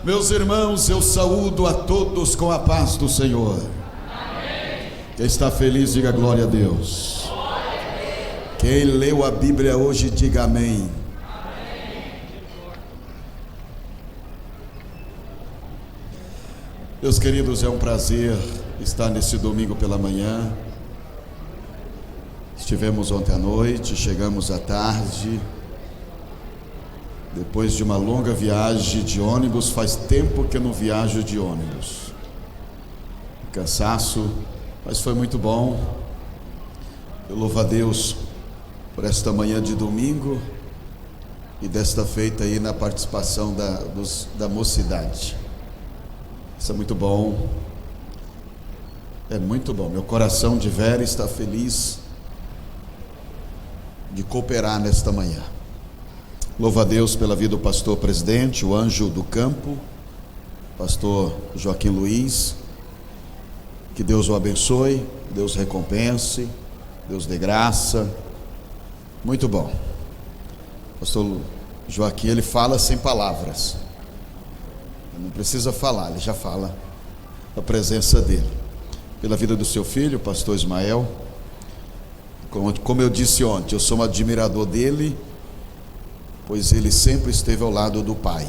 Meus irmãos, eu saúdo a todos com a paz do Senhor. Amém. Quem está feliz, diga glória a Deus. Glória a Deus. Quem leu a Bíblia hoje, diga amém. Amém. Meus queridos, é um prazer estar nesse domingo pela manhã. Estivemos ontem à noite, chegamos à tarde. Depois de uma longa viagem de ônibus, faz tempo que eu não viajo de ônibus. Cansaço, mas foi muito bom. Eu louvo a Deus por esta manhã de domingo e desta feita aí na participação da mocidade. Isso é muito bom. É muito bom. Meu coração de vera está feliz de cooperar nesta manhã. Louvo a Deus pela vida do pastor presidente, o anjo do campo, pastor Joaquim Luiz. Que Deus o abençoe, Deus recompense, Deus dê graça. Muito bom. Pastor Joaquim, ele fala sem palavras. Não precisa falar, ele já fala a presença dele. Pela vida do seu filho, pastor Ismael. Como eu disse ontem, eu sou um admirador dele, pois ele sempre esteve ao lado do Pai.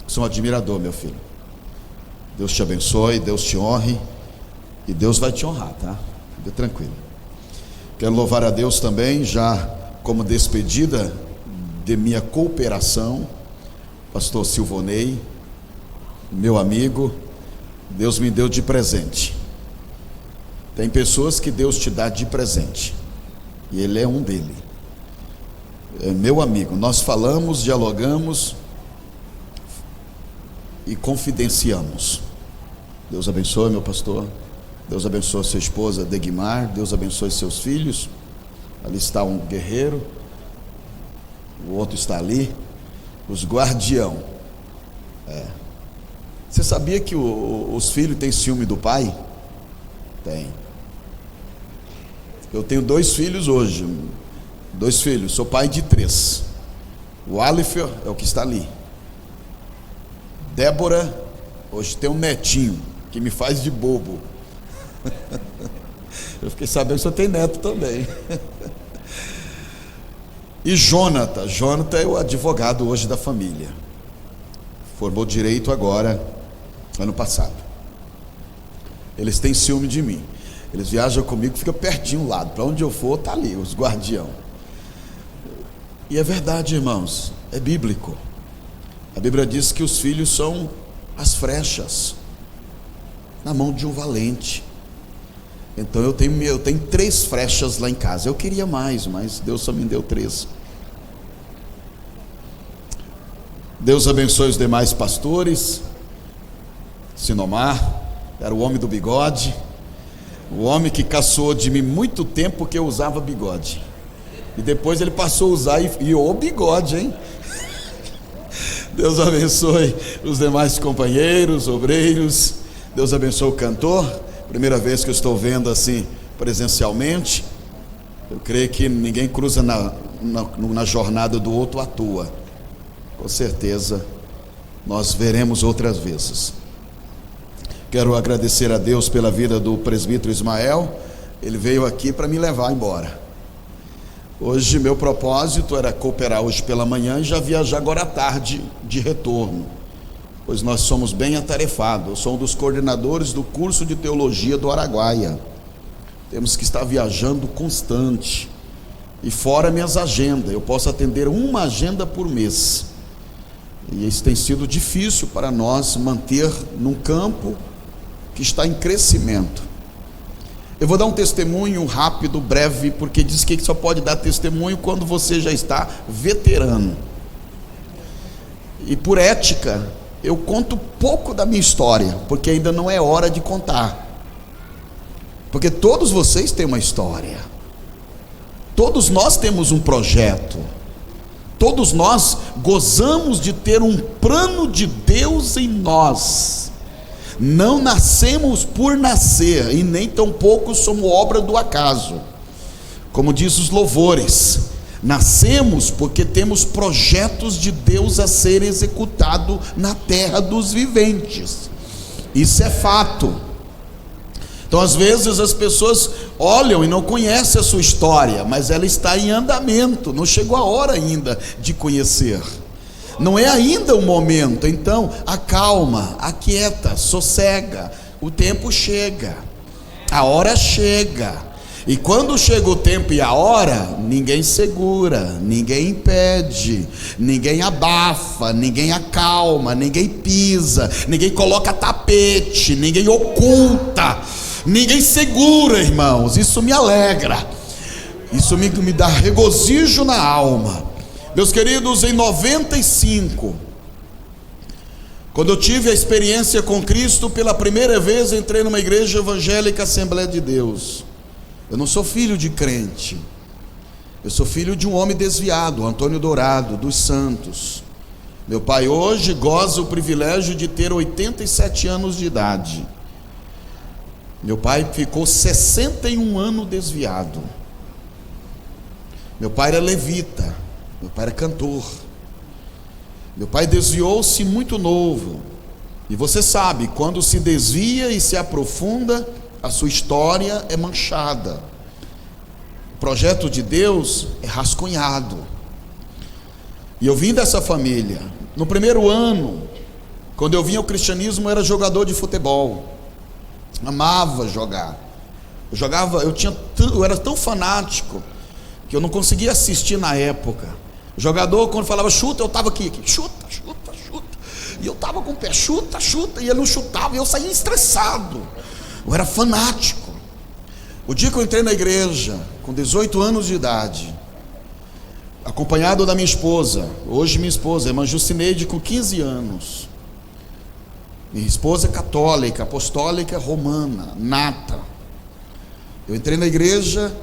Sou um admirador, meu filho. Deus te abençoe, Deus te honre, e Deus vai te honrar, tá? Fique tranquilo. Quero louvar a Deus também, já como despedida de minha cooperação, pastor Silvonei, meu amigo. Deus me deu de presente. Tem pessoas que Deus te dá de presente, e ele é um dele. É meu amigo, nós falamos, dialogamos e confidenciamos. Deus abençoe, meu pastor. Deus abençoe sua esposa Degmar. Deus abençoe seus filhos. Ali está um guerreiro, o outro está ali, os guardião. Você sabia que os filhos têm ciúme do pai? Tem. Eu tenho 2 filhos hoje. 2 filhos, sou pai de 3. O Aleph é o que está ali. Débora, hoje tem um netinho que me faz de bobo. Eu fiquei sabendo que você tem neto também. E Jonathan é o advogado hoje da família. Formou direito agora, ano passado. Eles têm ciúme de mim. Eles viajam comigo, fica pertinho do lado. Para onde eu for, está ali, os guardião. E é verdade, irmãos, é bíblico. A Bíblia diz que os filhos são as flechas na mão de um valente. Então eu tenho 3 flechas lá em casa. Eu queria mais, mas Deus só me deu 3. Deus abençoe os demais pastores. Sinomar era o homem do bigode, o homem que caçoou de mim muito tempo porque eu usava bigode. E depois ele passou a usar e o bigode, hein? Deus abençoe os demais companheiros, obreiros. Deus abençoe o cantor. Primeira vez que eu estou vendo assim presencialmente. Eu creio que ninguém cruza na jornada do outro à toa. Com certeza nós veremos outras vezes. Quero agradecer a Deus pela vida do presbítero Ismael. Ele veio aqui para me levar embora. Hoje meu propósito era cooperar hoje pela manhã e já viajar agora à tarde de retorno, pois nós somos bem atarefados. Eu sou um dos coordenadores do curso de teologia do Araguaia. Temos que estar viajando constante, e fora minhas agendas, eu posso atender uma agenda por mês, e isso tem sido difícil para nós manter num campo que está em crescimento. Eu vou dar um testemunho rápido, breve, porque diz que só pode dar testemunho quando você já está veterano. E por ética, eu conto pouco da minha história, porque ainda não é hora de contar. Porque todos vocês têm uma história. Todos nós temos um projeto. Todos nós gozamos de ter um plano de Deus em nós. Não nascemos por nascer, e nem tampouco somos obra do acaso. Como diz os louvores, Nascemos porque temos projetos de Deus a ser executado na terra dos viventes. Isso é fato. Então às vezes as pessoas olham e não conhecem a sua história, mas ela está em andamento, não chegou a hora ainda de conhecer. Não é ainda o momento. Então acalma, aquieta, sossega. O tempo chega, a hora chega. E quando chega o tempo e a hora, ninguém segura, ninguém impede, ninguém abafa, ninguém acalma, ninguém pisa, ninguém coloca tapete, ninguém oculta, ninguém segura, irmãos. Isso me alegra, isso me dá regozijo na alma. Meus queridos, em 95, quando eu tive a experiência com Cristo pela primeira vez, entrei numa igreja evangélica, Assembleia de Deus. Eu não sou filho de crente, eu sou filho de um homem desviado, Antônio Dourado, dos Santos. Meu pai hoje goza o privilégio de ter 87 anos de idade. Meu pai ficou 61 anos desviado. Meu pai era levita, meu pai era cantor. Meu pai desviou-se muito novo. E você sabe, quando se desvia e se aprofunda, a sua história é manchada. O projeto de Deus é rascunhado. E eu vim dessa família. No primeiro ano, quando eu vim ao cristianismo, eu era jogador de futebol. Amava jogar. Eu era tão fanático que eu não conseguia assistir na época. O jogador, quando falava chuta, eu estava aqui, chuta. E eu estava com o pé, chuta, e ele não chutava, e eu saía estressado. Eu era fanático. O dia que eu entrei na igreja, com 18 anos de idade, acompanhado da minha esposa, hoje minha esposa, a irmã Jucineide, com 15 anos. Minha esposa é católica, apostólica, romana, nata. Eu entrei na igreja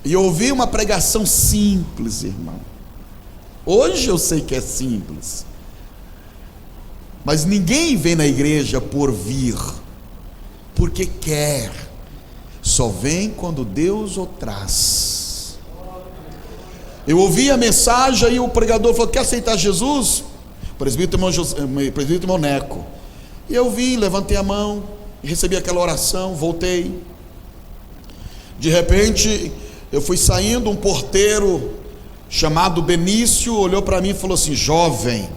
e ouvi uma pregação simples, irmão. Hoje eu sei que é simples, mas ninguém vem na igreja por vir, porque quer. Só vem quando Deus o traz. Eu ouvi a mensagem e o pregador falou: quer aceitar Jesus? Presbítero irmão Neco. E eu vim, levantei a mão, recebi aquela oração, voltei. De repente eu fui saindo, um porteiro chamado Benício olhou para mim e falou assim: jovem,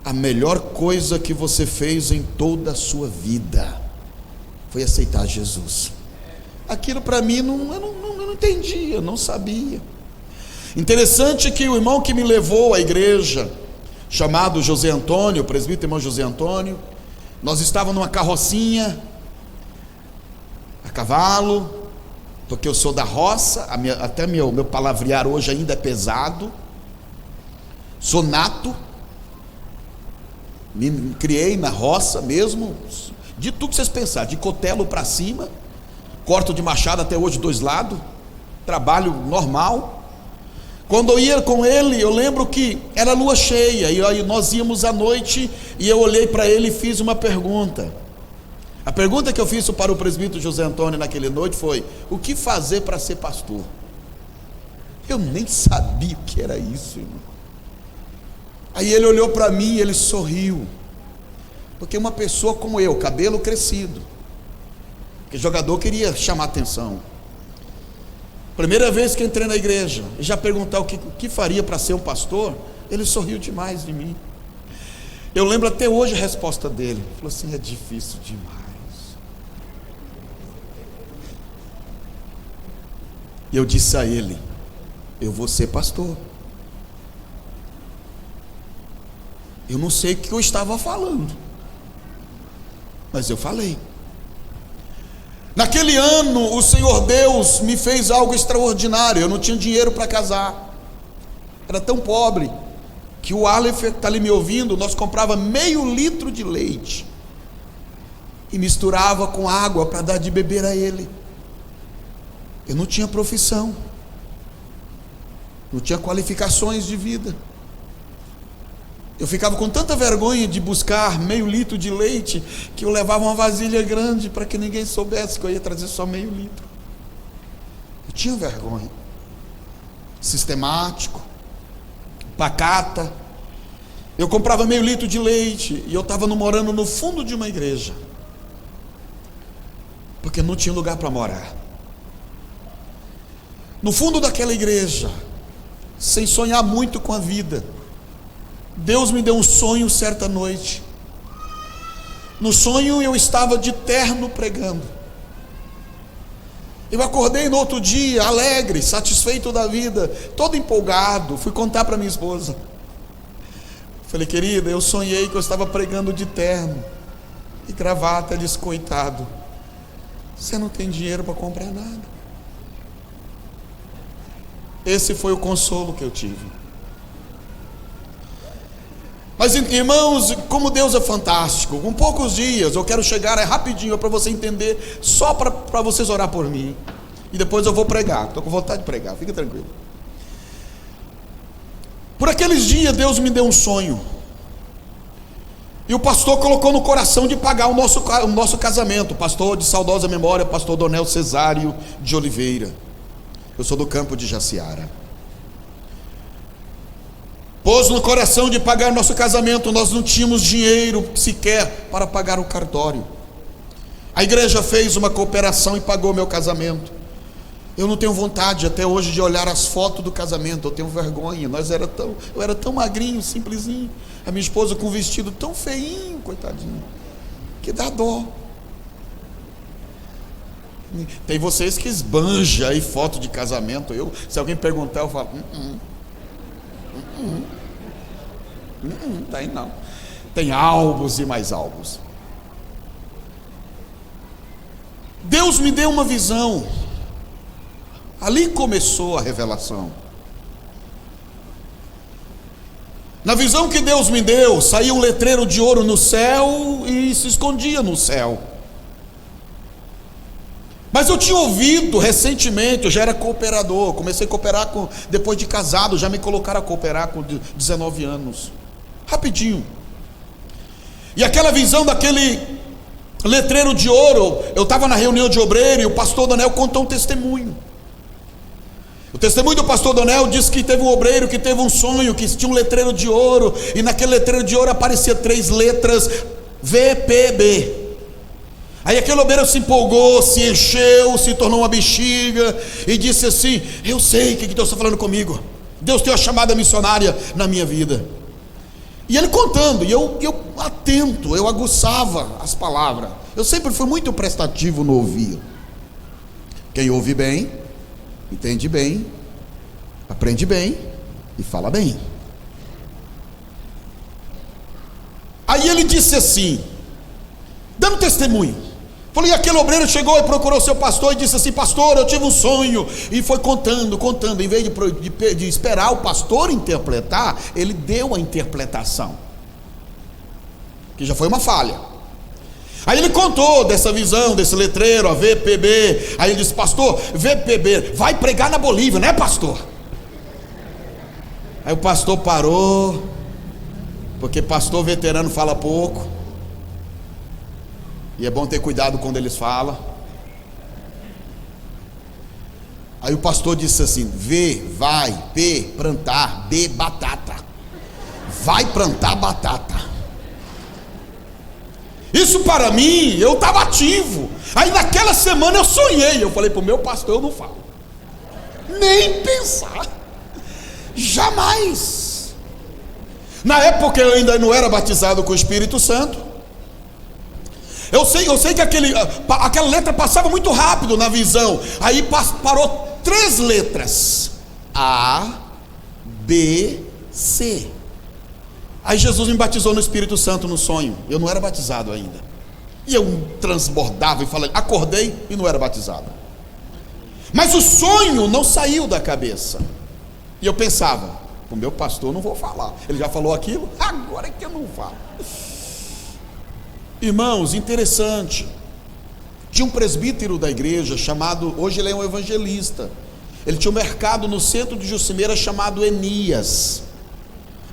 a melhor coisa que você fez em toda a sua vida foi aceitar Jesus. Aquilo para mim eu não entendia, eu não sabia. Interessante que o irmão que me levou à igreja, chamado José Antônio, o presbítero irmão José Antônio, nós estávamos numa carrocinha a cavalo, porque eu sou da roça, até meu palavrear hoje ainda é pesado. Sou nato, me criei na roça mesmo, de tudo que vocês pensarem, de cotelo para cima, corto de machado até hoje 2 lados, trabalho normal. Quando eu ia com ele, eu lembro que era lua cheia, e aí nós íamos à noite, e eu olhei para ele e fiz uma pergunta. A pergunta que eu fiz para o presbítero José Antônio naquela noite foi: o que fazer para ser pastor? Eu nem sabia o que era isso, irmão. Aí ele olhou para mim e ele sorriu, porque uma pessoa como eu, cabelo crescido, porque jogador queria chamar atenção, primeira vez que entrei na igreja, e já perguntar o que faria para ser um pastor, ele sorriu demais de mim. Eu lembro até hoje a resposta dele. Ele falou assim: é difícil demais. E eu disse a ele: eu vou ser pastor. Eu não sei o que eu estava falando, mas eu falei. Naquele ano o Senhor Deus me fez algo extraordinário. Eu não tinha dinheiro para casar, era tão pobre que o Aleph está ali me ouvindo. Nós comprava meio litro de leite e misturava com água para dar de beber a ele. Eu não tinha profissão, não tinha qualificações de vida. Eu ficava com tanta vergonha de buscar meio litro de leite, que eu levava uma vasilha grande para que ninguém soubesse que eu ia trazer só meio litro. Eu tinha vergonha. sistemático, pacata. Eu comprava meio litro de leite e eu estava morando no fundo de uma igreja, porque não tinha lugar para morar. No fundo daquela igreja, sem sonhar muito com a vida, Deus me deu um sonho certa noite. No sonho eu estava de terno pregando. Eu acordei no outro dia, alegre, satisfeito da vida, todo empolgado. Fui contar para minha esposa. Falei, querida, eu sonhei que eu estava pregando de terno e gravata. Ela disse, coitado, você não tem dinheiro para comprar nada. Esse foi o consolo que eu tive. Mas, irmãos, como Deus é fantástico. Com poucos dias, eu quero chegar, rapidinho, para você entender, só para vocês orar por mim. E depois eu vou pregar. Estou com vontade de pregar, fica tranquilo. Por aqueles dias, Deus me deu um sonho. E o pastor colocou no coração de pagar o nosso casamento. Pastor de saudosa memória, pastor Donel Cesário de Oliveira. Eu sou do campo de Jaciara. Pôs no coração de pagar nosso casamento. Nós não tínhamos dinheiro sequer para pagar o cartório. A igreja fez uma cooperação e pagou meu casamento. Eu não tenho vontade até hoje de olhar as fotos do casamento. Eu tenho vergonha. Eu era tão magrinho, simplesinho. A minha esposa com um vestido tão feinho, coitadinho, que dá dó. Tem vocês que esbanjam aí foto de casamento. Se alguém perguntar, eu falo, tem não. Tem álbuns e mais álbuns. Deus me deu uma visão. Ali começou a revelação. Na visão que Deus me deu, saía um letreiro de ouro no céu e se escondia no céu. Mas eu tinha ouvido recentemente, eu já era cooperador, comecei a cooperar depois de casado, já me colocaram a cooperar com 19 anos. Rapidinho. E aquela visão daquele letreiro de ouro, eu estava na reunião de obreiro e o pastor Donel contou um testemunho. O testemunho do pastor Donel diz que teve um obreiro que teve um sonho, que tinha um letreiro de ouro, e naquele letreiro de ouro aparecia 3 letras, VPB. Aí aquele obreiro se empolgou, se encheu, se tornou uma bexiga, e disse assim, eu sei o que Deus está falando comigo, Deus tem uma chamada missionária na minha vida. E ele contando, e eu atento, eu aguçava as palavras. Eu sempre fui muito prestativo no ouvir. Quem ouve bem, entende bem, aprende bem e fala bem. Aí ele disse assim, dando testemunho, falou, e aquele obreiro chegou e procurou seu pastor e disse assim, pastor, eu tive um sonho. E foi contando, em vez de esperar o pastor interpretar, ele deu a interpretação, que já foi uma falha. Aí ele contou dessa visão, desse letreiro, a VPB. Aí ele disse, pastor, VPB, vai pregar na Bolívia, né, pastor? Aí o pastor parou, porque pastor veterano fala pouco, e é bom ter cuidado quando eles falam. Aí o pastor disse assim, V, vai, P, plantar, B, batata. Vai plantar batata. Isso para mim, eu estava ativo. Aí naquela semana eu sonhei. Eu falei para o meu pastor, eu não falo. Nem pensar. Jamais. Na época eu ainda não era batizado com o Espírito Santo. Eu sei que aquela letra passava muito rápido na visão. Aí parou 3 letras. A, B, C. Aí Jesus me batizou no Espírito Santo no sonho. Eu não era batizado ainda. E eu transbordava e falei, acordei e não era batizado. Mas o sonho não saiu da cabeça. E eu pensava, o meu pastor não vou falar. Ele já falou aquilo, agora é que eu não falo. Irmãos, interessante. Tinha um presbítero da igreja chamado, hoje ele é um evangelista. Ele tinha um mercado no centro de Jucimeira chamado Enias.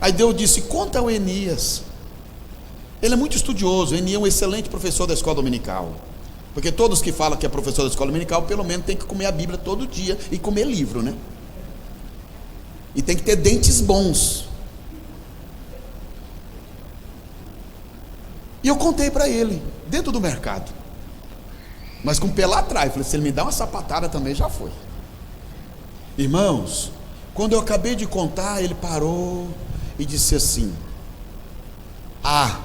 Aí Deus disse, conta o Enias. Ele é muito estudioso. Enias é um excelente professor da escola dominical. Porque todos que falam que é professor da escola dominical, pelo menos tem que comer a Bíblia todo dia e comer livro, né? E tem que ter dentes bons. E eu contei para ele, dentro do mercado. Mas com o pé lá atrás. Falei, se ele me dá uma sapatada também, já foi. Irmãos, quando eu acabei de contar, ele parou e disse assim: A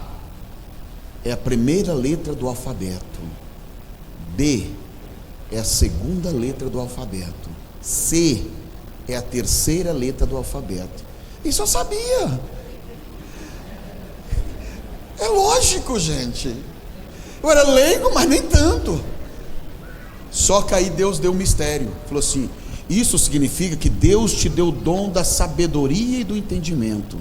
é a primeira letra do alfabeto. B é a segunda letra do alfabeto. C é a terceira letra do alfabeto. Isso eu sabia. É lógico, gente. Eu era leigo, mas nem tanto. Só que aí Deus deu um mistério. Falou assim: isso significa que Deus te deu o dom da sabedoria e do entendimento.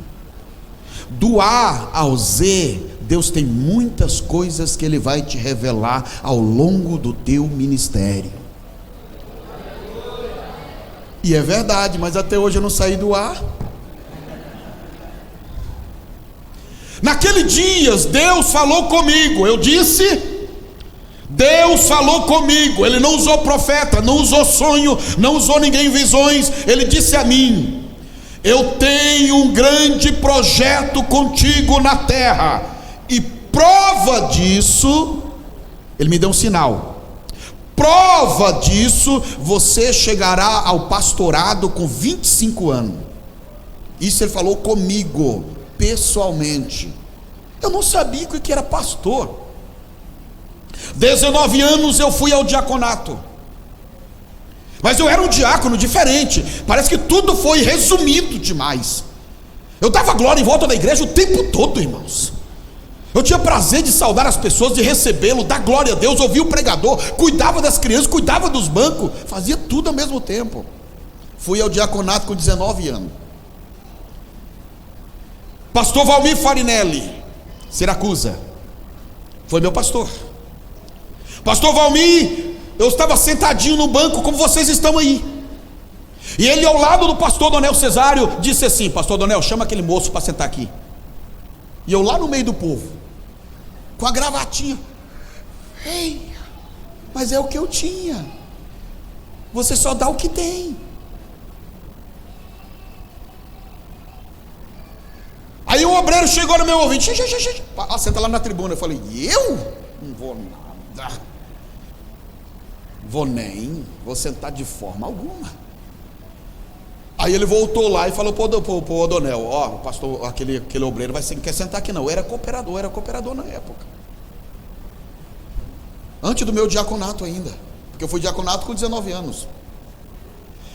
Do A ao Z, Deus tem muitas coisas que Ele vai te revelar ao longo do teu ministério. E é verdade, mas até hoje eu não saí do A. Naquele dia, Deus falou comigo. Eu disse, Deus falou comigo. Ele não usou profeta, não usou sonho, não usou ninguém em visões. Ele disse a mim: eu tenho um grande projeto contigo na terra. E prova disso, ele me deu um sinal. Prova disso, você chegará ao pastorado com 25 anos. Isso ele falou comigo, pessoalmente. Eu não sabia o que era pastor. 19 anos eu fui ao diaconato. Mas eu era um diácono diferente. Parece que tudo foi resumido demais. Eu dava glória em volta da igreja o tempo todo, irmãos. Eu tinha prazer de saudar as pessoas, de recebê-lo, dar glória a Deus, ouvir o pregador, cuidava das crianças, cuidava dos bancos, fazia tudo ao mesmo tempo. Fui ao diaconato com 19 anos. Pastor Valmir Farinelli, Siracusa, foi meu pastor. Pastor Valmir, eu estava sentadinho no banco como vocês estão aí. E ele ao lado do pastor Donel Cesário disse assim: pastor Donel, chama aquele moço para sentar aqui. E eu lá no meio do povo, com a gravatinha. Ei, mas é o que eu tinha. Você só dá o que tem. Aí o obreiro chegou no meu ouvido: senta lá na tribuna. Eu falei: eu? Não vou nada. Vou sentar de forma alguma. Aí ele voltou lá e falou pro Odonel: ó, o pastor, aquele obreiro quer sentar aqui não. Eu era cooperador na época. Antes do meu diaconato ainda. Porque eu fui diaconato com 19 anos.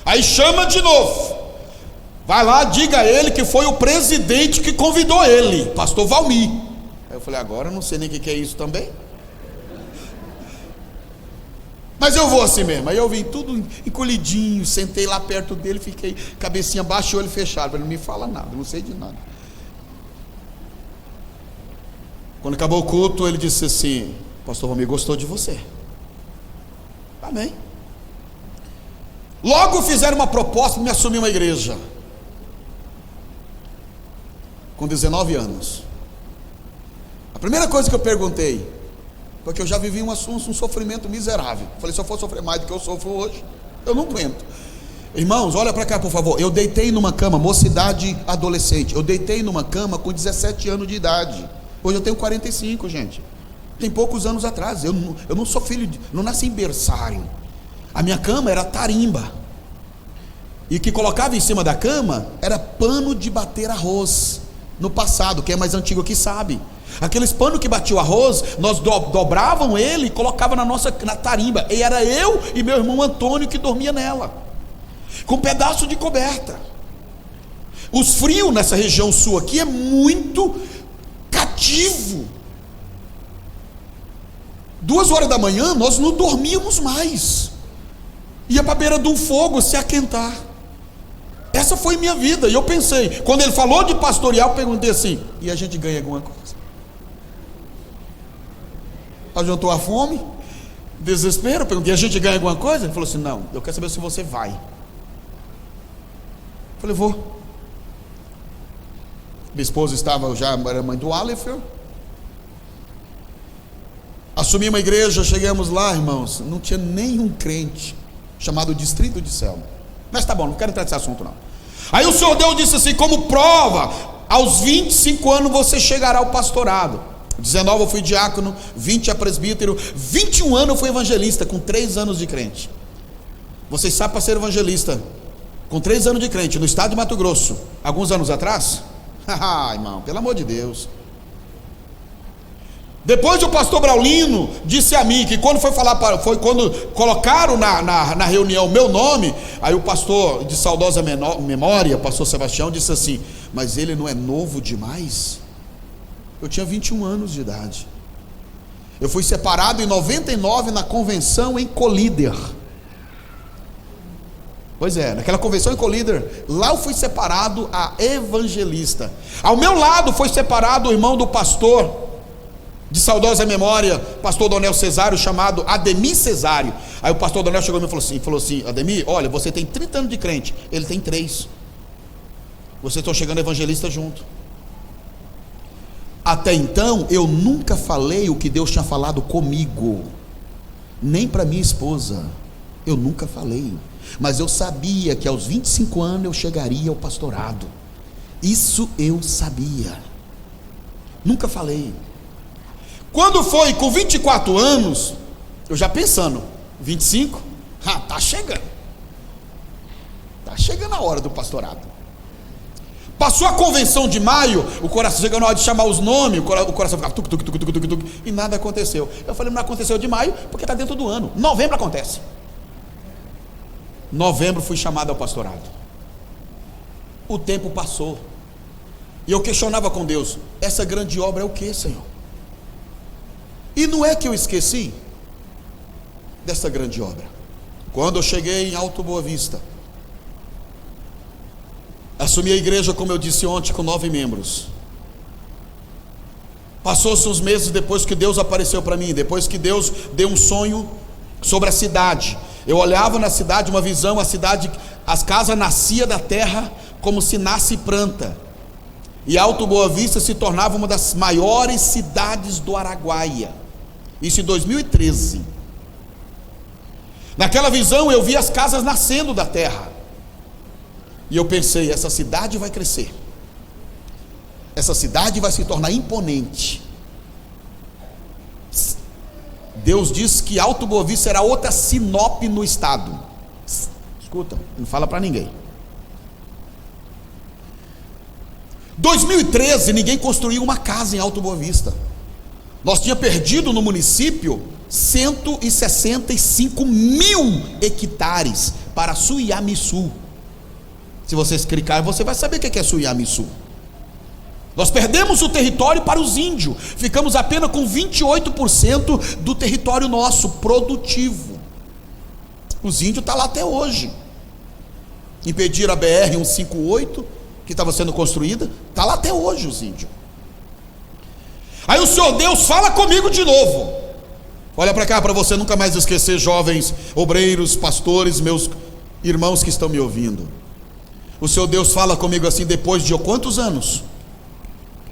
Aí chama de novo. Vai lá, diga a ele que foi o presidente que convidou ele, pastor Valmir. Aí eu falei: agora eu não sei nem o que é isso também. Mas eu vou assim mesmo. Aí eu vim tudo encolhidinho, sentei lá perto dele, fiquei cabecinha baixa e olho fechado. Ele não me fala nada, não sei de nada. Quando acabou o culto, ele disse assim: pastor Valmir gostou de você. Amém. Logo fizeram uma proposta para me assumir uma igreja. Com 19 anos. A primeira coisa que eu perguntei, porque eu já vivi um sofrimento miserável. Falei: se eu for sofrer mais do que eu sofro hoje, eu não aguento. Irmãos, olha para cá por favor. Eu deitei numa cama, mocidade adolescente. Eu deitei numa cama com 17 anos de idade. Hoje eu tenho 45, gente. Tem poucos anos atrás. Eu não sou filho, não nasci em berçário. A minha cama era tarimba. E o que colocava em cima da cama era pano de bater arroz. No passado, quem é mais antigo aqui sabe. Aqueles panos que batiam arroz, nós dobravam ele e colocava na tarimba. E era eu e meu irmão Antônio que dormia nela, com um pedaço de coberta. Os frios nessa região sul aqui é muito cativo. 2 horas da manhã nós não dormíamos mais. Ia para a beira de um fogo se aquentar. Essa foi minha vida. E eu pensei, quando ele falou de pastorear, eu perguntei assim: e a gente ganha alguma coisa? Adiantou a fome? Desespero? Eu perguntei: a gente ganha alguma coisa? Ele falou assim: não, eu quero saber se você vai. Eu falei: vou. Minha esposa era mãe do Aleph. Assumi uma igreja, chegamos lá, irmãos, não tinha nenhum crente, chamado Distrito de Selma. Mas tá bom, não quero entrar nesse assunto não. Aí o Senhor Deus disse assim: como prova, aos 25 anos você chegará ao pastorado. 19 eu fui diácono, 20 é presbítero, 21 anos eu fui evangelista, com 3 anos de crente. Vocês sabem, para ser evangelista com 3 anos de crente no estado de Mato Grosso, alguns anos atrás? Irmão, pelo amor de Deus. Depois o pastor Braulino disse a mim que quando foi quando colocaram na reunião meu nome, aí o pastor de saudosa memória, pastor Sebastião, disse assim: mas ele não é novo demais? Eu tinha 21 anos de idade. Eu fui separado em 99 na convenção em Colíder. Pois é, naquela convenção em Colíder, lá eu fui separado a evangelista. Ao meu lado foi separado o irmão do pastor de saudosa memória, pastor Donel Cesário, chamado Ademir Cesário. Aí o pastor Donel chegou e me falou assim: Ademir, olha, você tem 30 anos de crente, ele tem 3. Vocês estão chegando evangelista junto. Até então eu nunca falei o que Deus tinha falado comigo, nem para minha esposa. Eu nunca falei, mas eu sabia que aos 25 anos eu chegaria ao pastorado. Isso eu sabia. Nunca falei. Quando foi com 24 anos, eu já pensando, 25, tá chegando. Tá chegando a hora do pastorado. Passou a convenção de maio, o coração chegou na hora de chamar os nomes, o coração ficava tuc, tuc, tuc, tuc, tuc, tuc, e nada aconteceu. Eu falei: não aconteceu de maio, porque está dentro do ano. Novembro acontece. Novembro fui chamado ao pastorado. O tempo passou. E eu questionava com Deus: essa grande obra é o que, Senhor? E não é que eu esqueci dessa grande obra. Quando eu cheguei em Alto Boa Vista, assumi a igreja, como eu disse ontem, com 9 membros. Passou-se uns meses depois que Deus apareceu para mim, depois que Deus deu um sonho sobre a cidade. Eu olhava na cidade, uma visão, a cidade, as casas nasciam da terra como se nasce planta. E Alto Boa Vista se tornava uma das maiores cidades do Araguaia. Isso em 2013. Naquela visão eu vi as casas nascendo da terra. E eu pensei: essa cidade vai crescer, essa cidade vai se tornar imponente. Deus disse que Alto Boa Vista será outra Sinop no estado. Escuta, não fala para ninguém. 2013, ninguém construiu uma casa em Alto Boa Vista. Nós tínhamos perdido no município 165 mil hectares para Suiamiçu. Se vocês clicarem, você vai saber o que é Suiamiçu. Nós perdemos o território para os índios. Ficamos apenas com 28% do território nosso produtivo. Os índios estão lá até hoje. Impediram a BR-158, que estava sendo construída. Está lá até hoje os índios. Aí o Senhor Deus fala comigo de novo. Olha para cá, para você nunca mais esquecer, jovens obreiros, pastores, meus irmãos que estão me ouvindo. O Senhor Deus fala comigo assim, depois de quantos anos?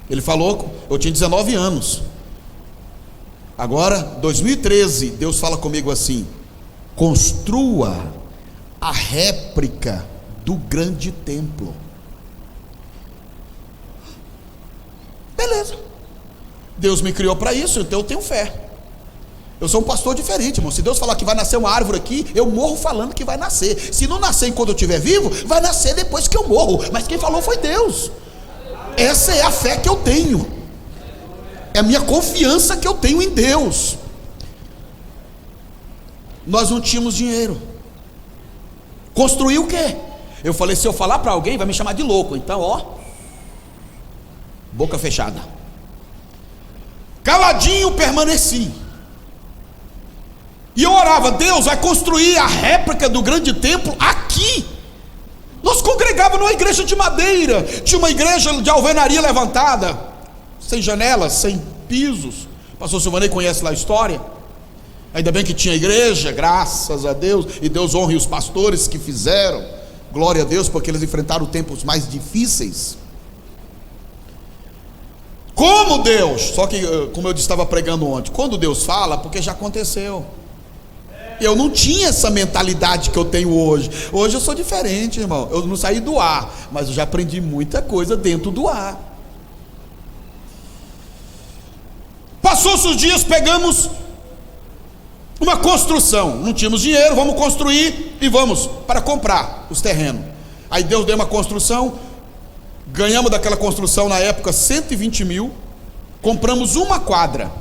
Ele falou, eu tinha 19 anos. Agora, 2013, Deus fala comigo assim: construa a réplica do grande templo. Beleza. Deus me criou para isso, então eu tenho fé. Eu sou um pastor diferente, irmão. Se Deus falar que vai nascer uma árvore aqui, eu morro falando que vai nascer. Se não nascer enquanto eu estiver vivo, vai nascer depois que eu morro. Mas quem falou foi Deus. Essa é a fé que eu tenho. É a minha confiança que eu tenho em Deus. Nós não tínhamos dinheiro. Construir o quê? Eu falei: se eu falar para alguém, vai me chamar de louco. Então, boca fechada. Caladinho permaneci. E eu orava: Deus vai construir a réplica do grande templo aqui. Nós congregávamos numa igreja de madeira. Tinha uma igreja de alvenaria levantada, sem janelas, sem pisos. O pastor Silvanei conhece lá a história. Ainda bem que tinha igreja, graças a Deus. E Deus honre os pastores que fizeram. Glória a Deus, porque eles enfrentaram tempos mais difíceis. Como Deus, só que como eu estava pregando ontem, quando Deus fala, porque já aconteceu. Eu não tinha essa mentalidade que eu tenho hoje. Hoje eu sou diferente, irmão. Eu não saí do ar, mas eu já aprendi muita coisa dentro do ar. Passou-se os dias, pegamos uma construção. Não tínhamos dinheiro, vamos construir e vamos para comprar os terrenos. Aí Deus deu uma construção, ganhamos daquela construção na época 120 mil, compramos uma quadra.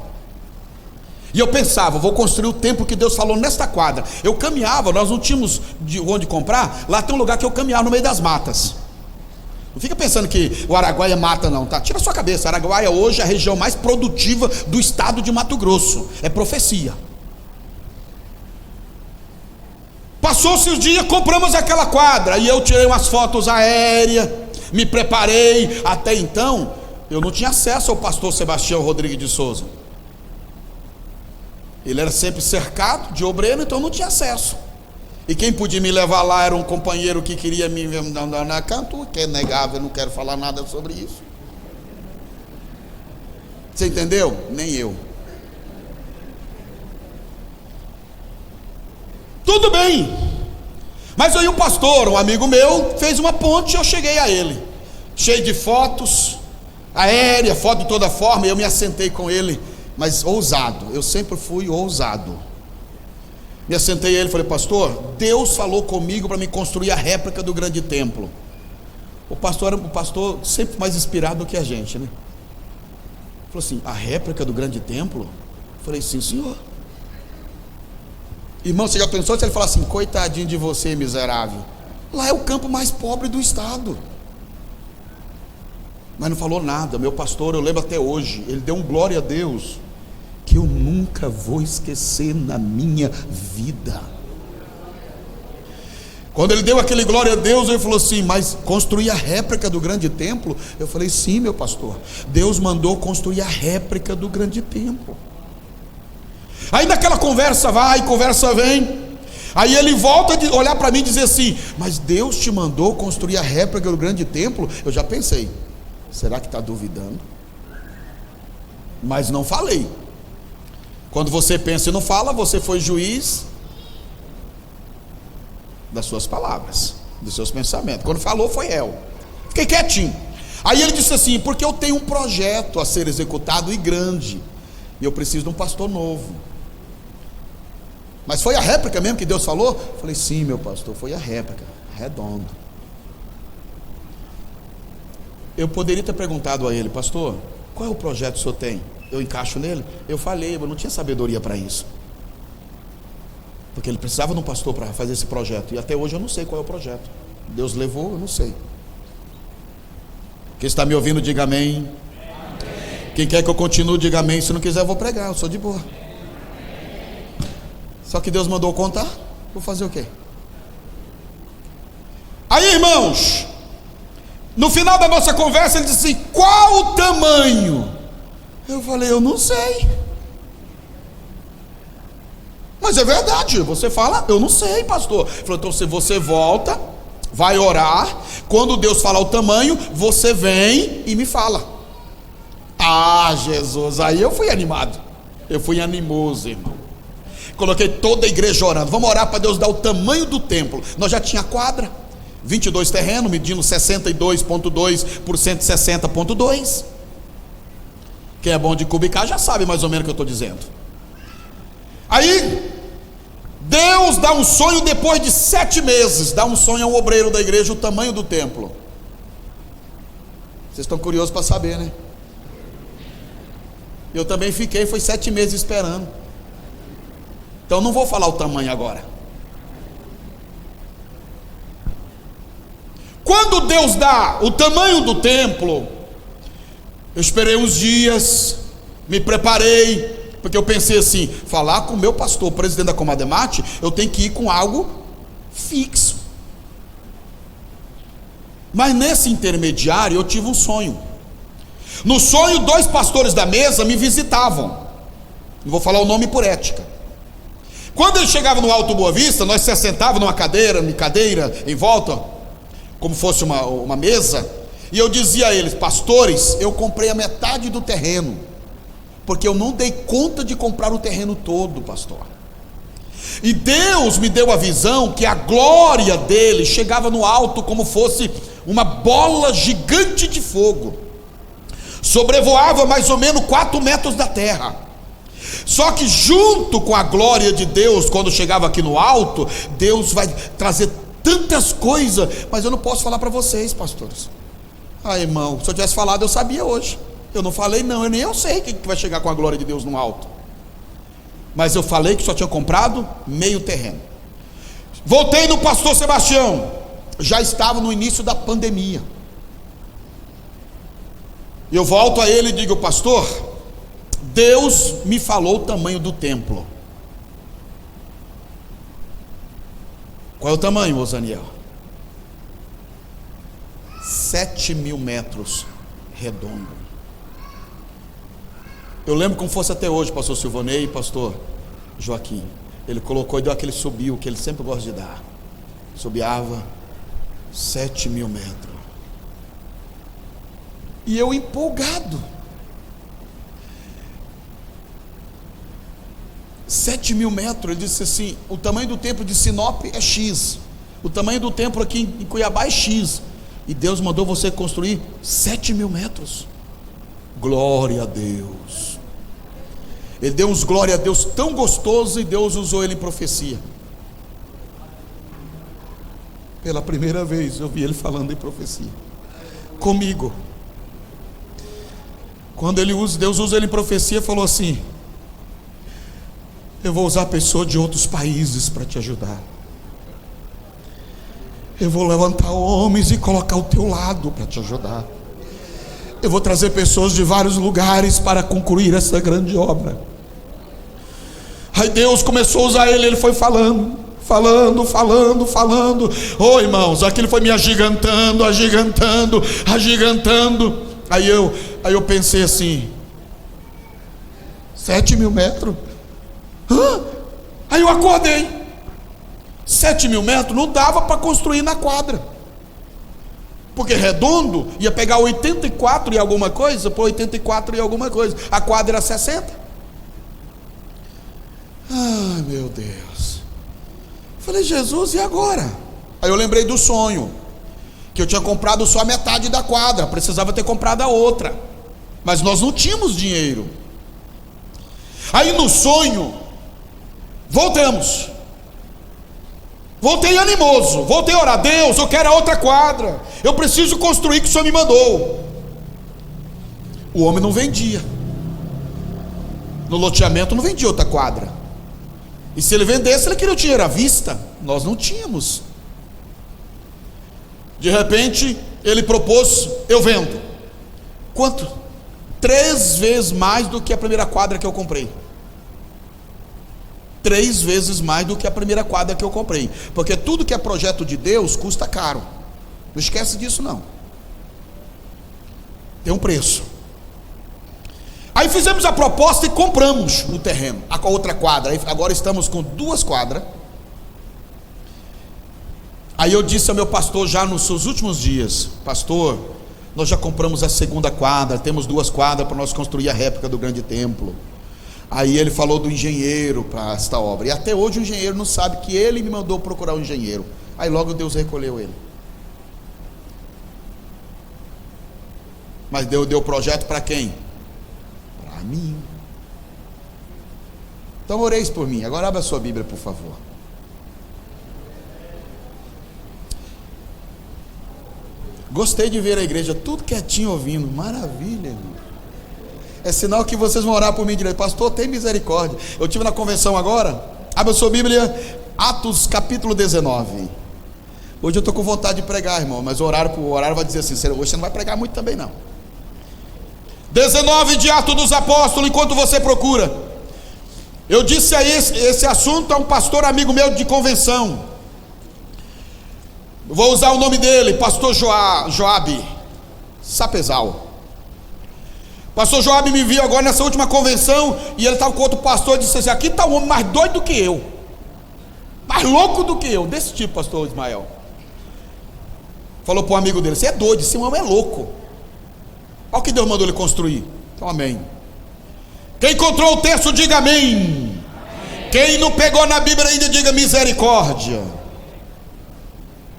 E eu pensava, vou construir o templo que Deus falou nesta quadra. Eu caminhava, nós não tínhamos de onde comprar. Lá tem um lugar que eu caminhava no meio das matas. Não fica pensando que o Araguaia mata não, tá? Tira a sua cabeça. Araguaia hoje é a região mais produtiva do estado de Mato Grosso. É profecia. Passou-se o dia, compramos aquela quadra. E eu tirei umas fotos aéreas, me preparei. Até então, eu não tinha acesso ao pastor Sebastião Rodrigues de Souza. Ele era sempre cercado de obreiro, então não tinha acesso. E quem podia me levar lá era um companheiro que queria me dar na canto, que é negável, eu não quero falar nada sobre isso. Você entendeu? Nem eu. Tudo bem. Mas aí o pastor, um amigo meu, fez uma ponte e eu cheguei a ele. Cheio de fotos, aérea, foto de toda forma, e eu me assentei com ele. Mas ousado, eu sempre fui ousado. Me assentei a ele e falei: pastor, Deus falou comigo para me construir a réplica do grande templo. O pastor sempre mais inspirado do que a gente, né? Falou assim: a réplica do grande templo? Eu falei: sim, senhor. Irmão, você já pensou se ele falar assim: coitadinho de você, miserável? Lá é o campo mais pobre do estado. Mas não falou nada. Meu pastor, eu lembro até hoje, ele deu um glória a Deus que eu nunca vou esquecer na minha vida. Quando ele deu aquele glória a Deus, ele falou assim: mas construir a réplica do grande templo? Eu falei: sim, meu pastor, Deus mandou construir a réplica do grande templo. Aí naquela conversa vai, conversa vem. Aí ele volta a olhar para mim e dizer assim: mas Deus te mandou construir a réplica do grande templo? Eu já pensei: será que está duvidando? Mas não falei. Quando você pensa e não fala, você foi juiz das suas palavras, dos seus pensamentos. Quando falou, foi réu. Fiquei quietinho. Aí ele disse assim: porque eu tenho um projeto a ser executado e grande, e eu preciso de um pastor novo. Mas foi a réplica mesmo que Deus falou? Eu falei: sim, meu pastor, foi a réplica, redondo. Eu poderia ter perguntado a ele: pastor, qual é o projeto que o senhor tem? Eu encaixo nele? Eu falei, eu não tinha sabedoria para isso, porque ele precisava de um pastor para fazer esse projeto, e até hoje eu não sei qual é o projeto. Deus levou, eu não sei. Quem está me ouvindo, diga amém. Quem quer que eu continue, diga amém. Se não quiser, eu vou pregar, eu sou de boa. Só que Deus mandou contar, vou fazer o quê? Aí, irmãos, no final da nossa conversa, ele disse assim: qual o tamanho? Eu falei: eu não sei. Mas é verdade, você fala: eu não sei, pastor. Ele falou: então você volta, vai orar, quando Deus falar o tamanho, você vem e me fala. Ah, Jesus, aí eu fui animado. Eu fui animoso, irmão. Coloquei toda a igreja orando: vamos orar para Deus dar o tamanho do templo. Nós já tinha quadra, 22 terrenos, medindo 62,2 por 160,2. Quem é bom de cubicar já sabe mais ou menos o que eu estou dizendo. Aí Deus dá um sonho depois de 7 meses. Dá um sonho a um obreiro da igreja, o tamanho do templo. Vocês estão curiosos para saber, né? Eu também fiquei, foi 7 meses esperando. Então não vou falar o tamanho agora. Quando Deus dá o tamanho do templo, eu esperei uns dias, me preparei, porque eu pensei assim: falar com o meu pastor, presidente da Comademate, eu tenho que ir com algo fixo. Mas nesse intermediário eu tive um sonho. No sonho, 2 pastores da mesa me visitavam. Não vou falar o nome por ética. Quando ele chegava no Alto Boa Vista, nós se assentávamos numa cadeira em volta, como fosse uma mesa, e eu dizia a eles: pastores, eu comprei a metade do terreno, porque eu não dei conta de comprar o terreno todo, pastor. E Deus me deu a visão que a glória dele chegava no alto como fosse uma bola gigante de fogo, sobrevoava mais ou menos 4 metros da terra. Só que junto com a glória de Deus, quando chegava aqui no alto, Deus vai trazer tantas coisas, mas eu não posso falar para vocês, pastores. Irmão, se eu tivesse falado eu sabia hoje. Eu não falei não, nem eu sei que vai chegar com a glória de Deus no alto. Mas eu falei que só tinha comprado meio terreno. Voltei no pastor Sebastião, já estava no início da pandemia. Eu volto a ele e digo: pastor, Deus me falou o tamanho do templo. Qual é o tamanho, Osaniel? 7.000 metros redondo. Eu lembro como fosse até hoje, pastor Silvanei e pastor Joaquim. Ele colocou e deu aquele subiu que ele sempre gosta de dar. Subiava 7.000 metros. E eu empolgado. 7.000 metros. Ele disse assim: o tamanho do templo de Sinop é X, o tamanho do templo aqui em Cuiabá é X, e Deus mandou você construir 7.000 metros. Glória a Deus. Ele deu uns glória a Deus tão gostoso, e Deus usou ele em profecia. Pela primeira vez eu vi ele falando em profecia comigo. Quando Deus usa ele em profecia, falou assim: eu vou usar pessoas de outros países para te ajudar. Eu vou levantar homens e colocar ao teu lado para te ajudar. Eu vou trazer pessoas de vários lugares para concluir essa grande obra. Aí Deus começou a usar ele foi falando. Oh, irmãos, aquilo foi me agigantando. Aí eu pensei assim: 7.000 metros? Aí eu acordei. 7.000 metros não dava para construir na quadra, porque redondo ia pegar 84 e alguma coisa, por 84 e alguma coisa. A quadra era 60. Ai, meu Deus. Falei: Jesus, e agora? Aí eu lembrei do sonho, que eu tinha comprado só a metade da quadra, precisava ter comprado a outra, mas nós não tínhamos dinheiro. Aí no sonho, voltei animoso, voltei a orar: Deus, eu quero a outra quadra, eu preciso construir que o Senhor me mandou. O homem não vendia, no loteamento não vendia outra quadra, e se ele vendesse, ele queria o dinheiro à vista. Nós não tínhamos. De repente ele propôs: eu vendo. Quanto? 3 vezes mais do que a primeira quadra que eu comprei. 3 vezes mais do que a primeira quadra que eu comprei, porque tudo que é projeto de Deus custa caro. Não esquece disso não. Tem um preço. Aí fizemos a proposta e compramos o terreno, a outra quadra. Aí agora estamos com 2 quadras. Aí eu disse ao meu pastor já nos seus últimos dias: pastor, nós já compramos a 2ª quadra, temos 2 quadras para nós construir a réplica do grande templo. Aí ele falou do engenheiro para esta obra, e até hoje o engenheiro não sabe que ele me mandou procurar um engenheiro. Aí logo Deus recolheu ele. Mas deu o projeto para quem? Para mim. Então oreis por mim. Agora abra a sua Bíblia, por favor. Gostei de ver a igreja tudo quietinho ouvindo. Maravilha, irmão. É sinal que vocês vão orar por mim direito. Pastor, tem misericórdia. Eu estive na convenção agora. Abra a sua Bíblia, Atos capítulo 19. Hoje eu estou com vontade de pregar, irmão, mas o horário vai dizer assim: hoje você não vai pregar muito também não. 19 de Atos dos Apóstolos, enquanto você procura. Eu disse aí, esse assunto a um pastor amigo meu de convenção. Vou usar o nome dele, pastor Joabe Sapezal. Pastor Joabe me viu agora nessa última convenção, e ele estava com outro pastor e disse assim: aqui está um homem mais doido do que eu, mais louco do que eu, desse tipo, pastor Ismael. Falou para um amigo dele: você é doido, esse homem é louco. Olha o que Deus mandou ele construir. Então amém. Quem encontrou o texto, diga amém. Quem não pegou na Bíblia ainda, diga misericórdia.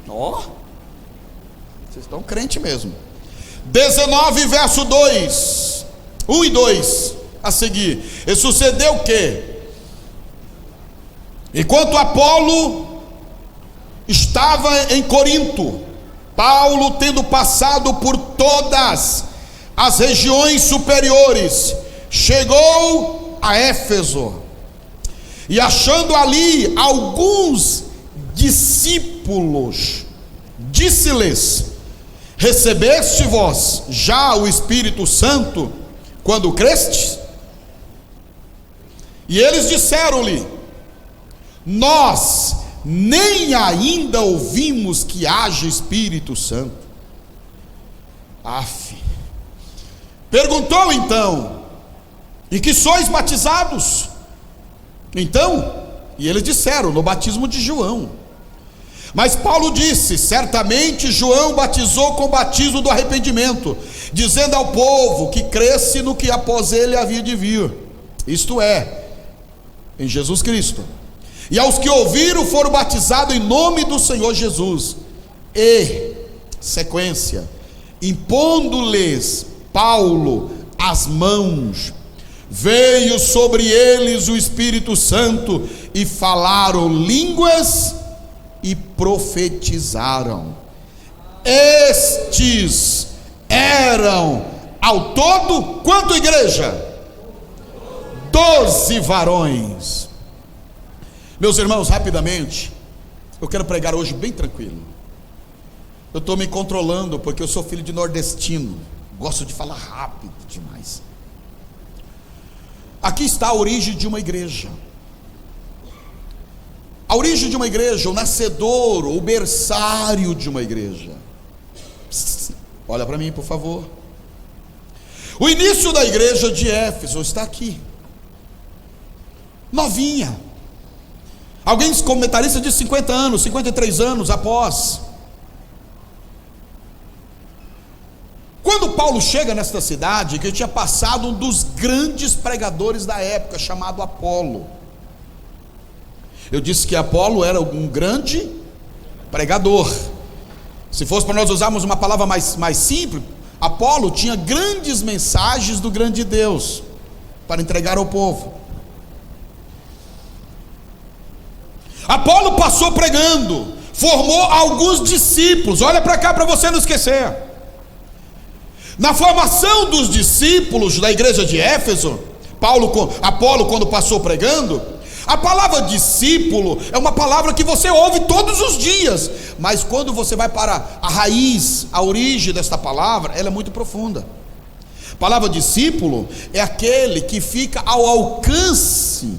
Ó, vocês estão crente mesmo. 19, verso 2, 1 e 2 a seguir. E sucedeu que, enquanto Apolo estava em Corinto, Paulo, tendo passado por todas as regiões superiores, chegou a Éfeso, e achando ali alguns discípulos, disse-lhes: recebeste vós já o Espírito Santo quando crestes? E eles disseram-lhe: nós nem ainda ouvimos que haja Espírito Santo. Perguntou então: e que sois batizados? Então, e eles disseram: no batismo de João. Mas Paulo disse: certamente João batizou com o batismo do arrependimento, dizendo ao povo que cresce no que após ele havia de vir, isto é, em Jesus Cristo. E aos que ouviram foram batizados em nome do Senhor Jesus. E, sequência, impondo-lhes Paulo as mãos, veio sobre eles o Espírito Santo, e falaram línguas e profetizaram. Estes eram ao todo, quanto, igreja? 12 varões. Meus irmãos, rapidamente, eu quero pregar hoje bem tranquilo. Eu estou me controlando porque eu sou filho de nordestino, gosto de falar rápido demais. Aqui está a origem de uma igreja. A origem de uma igreja, o nascedor, o berçário de uma igreja. Olha para mim, por favor. O início da igreja de Éfeso está aqui, novinha. Alguém, comentarista, de 50 anos, 53 anos após. Quando Paulo chega nesta cidade, que tinha passado um dos grandes pregadores da época, chamado Apolo. Eu disse que Apolo era um grande pregador. Se fosse para nós usarmos uma palavra mais simples, Apolo tinha grandes mensagens do grande Deus para entregar ao povo. Apolo passou pregando, formou alguns discípulos. Olha para cá para você não esquecer. Na formação dos discípulos da igreja de Éfeso, Apolo, quando passou pregando, a palavra discípulo é uma palavra que você ouve todos os dias, mas quando você vai para a raiz, a origem desta palavra, ela é muito profunda. A palavra discípulo é aquele que fica ao alcance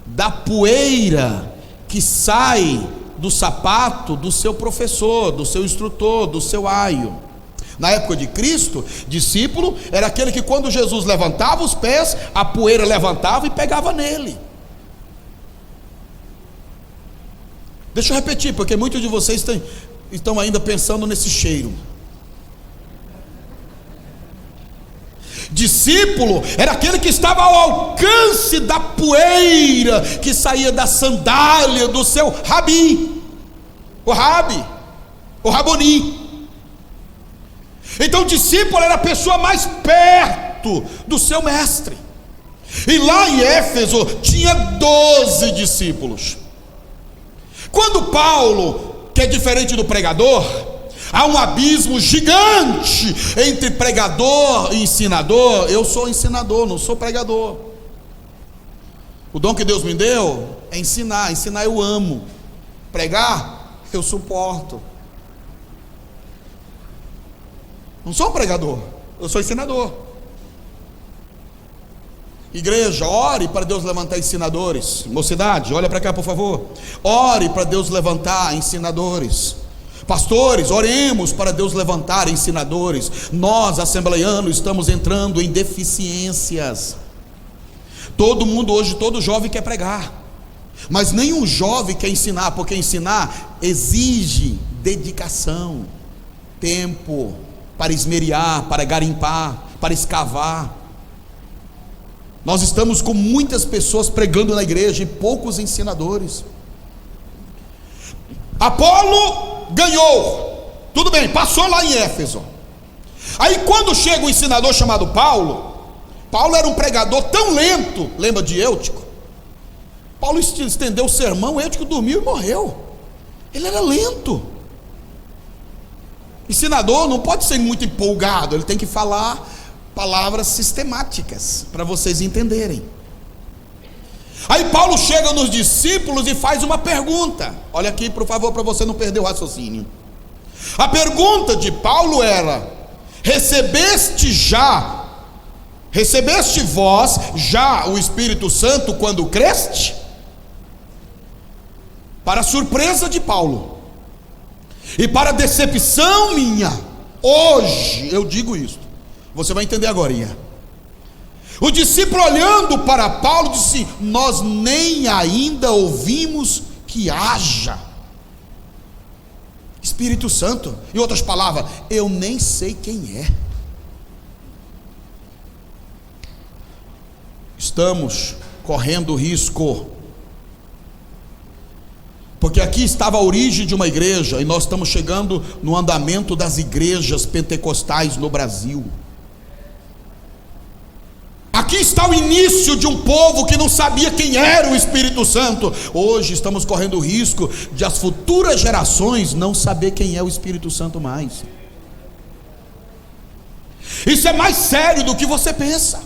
da poeira que sai do sapato do seu professor, do seu instrutor, do seu aio. Na época de Cristo, discípulo era aquele que, quando Jesus levantava os pés, a poeira levantava e pegava nele. Deixa eu repetir, porque muitos de vocês estão ainda pensando nesse cheiro. Discípulo era aquele que estava ao alcance da poeira que saía da sandália do seu rabi, o Raboni. Então discípulo era a pessoa mais perto do seu mestre. E lá em Éfeso tinha 12 discípulos. Quando Paulo, que é diferente do pregador, há um abismo gigante entre pregador e ensinador. Eu sou ensinador, não sou pregador. O dom que Deus me deu é ensinar. Ensinar eu amo, pregar eu suporto. Não sou pregador, eu sou ensinador. Igreja, ore para Deus levantar ensinadores. Mocidade, olha para cá por favor. Ore para Deus levantar ensinadores. Pastores, oremos para Deus levantar ensinadores. Nós, assembleianos, estamos entrando em deficiências. Todo mundo hoje, todo jovem quer pregar, mas nenhum jovem quer ensinar, porque ensinar exige dedicação, tempo, para esmeriar, para garimpar, para escavar. Nós estamos com muitas pessoas pregando na igreja e poucos ensinadores. Apolo ganhou, tudo bem, passou lá em Éfeso. Aí quando chega um ensinador chamado Paulo era um pregador tão lento, lembra de Eutico? Paulo estendeu o sermão, Eutico dormiu e morreu. Ele era lento. Ensinador não pode ser muito empolgado, ele tem que falar palavras sistemáticas para vocês entenderem. Aí Paulo chega nos discípulos e faz uma pergunta. Olha aqui, por favor, para você não perder o raciocínio. A pergunta de Paulo era: recebeste vós já o Espírito Santo quando creste? Para surpresa de Paulo e para decepção minha, hoje eu digo isto, você vai entender agora. O discípulo, olhando para Paulo, disse: nós nem ainda ouvimos que haja Espírito Santo. Em outras palavras, eu nem sei quem é. Estamos correndo risco, porque aqui estava a origem de uma igreja, e nós estamos chegando no andamento das igrejas pentecostais no Brasil. Aqui está o início de um povo que não sabia quem era o Espírito Santo. Hoje estamos correndo o risco de as futuras gerações não saber quem é o Espírito Santo mais. Isso é mais sério do que você pensa.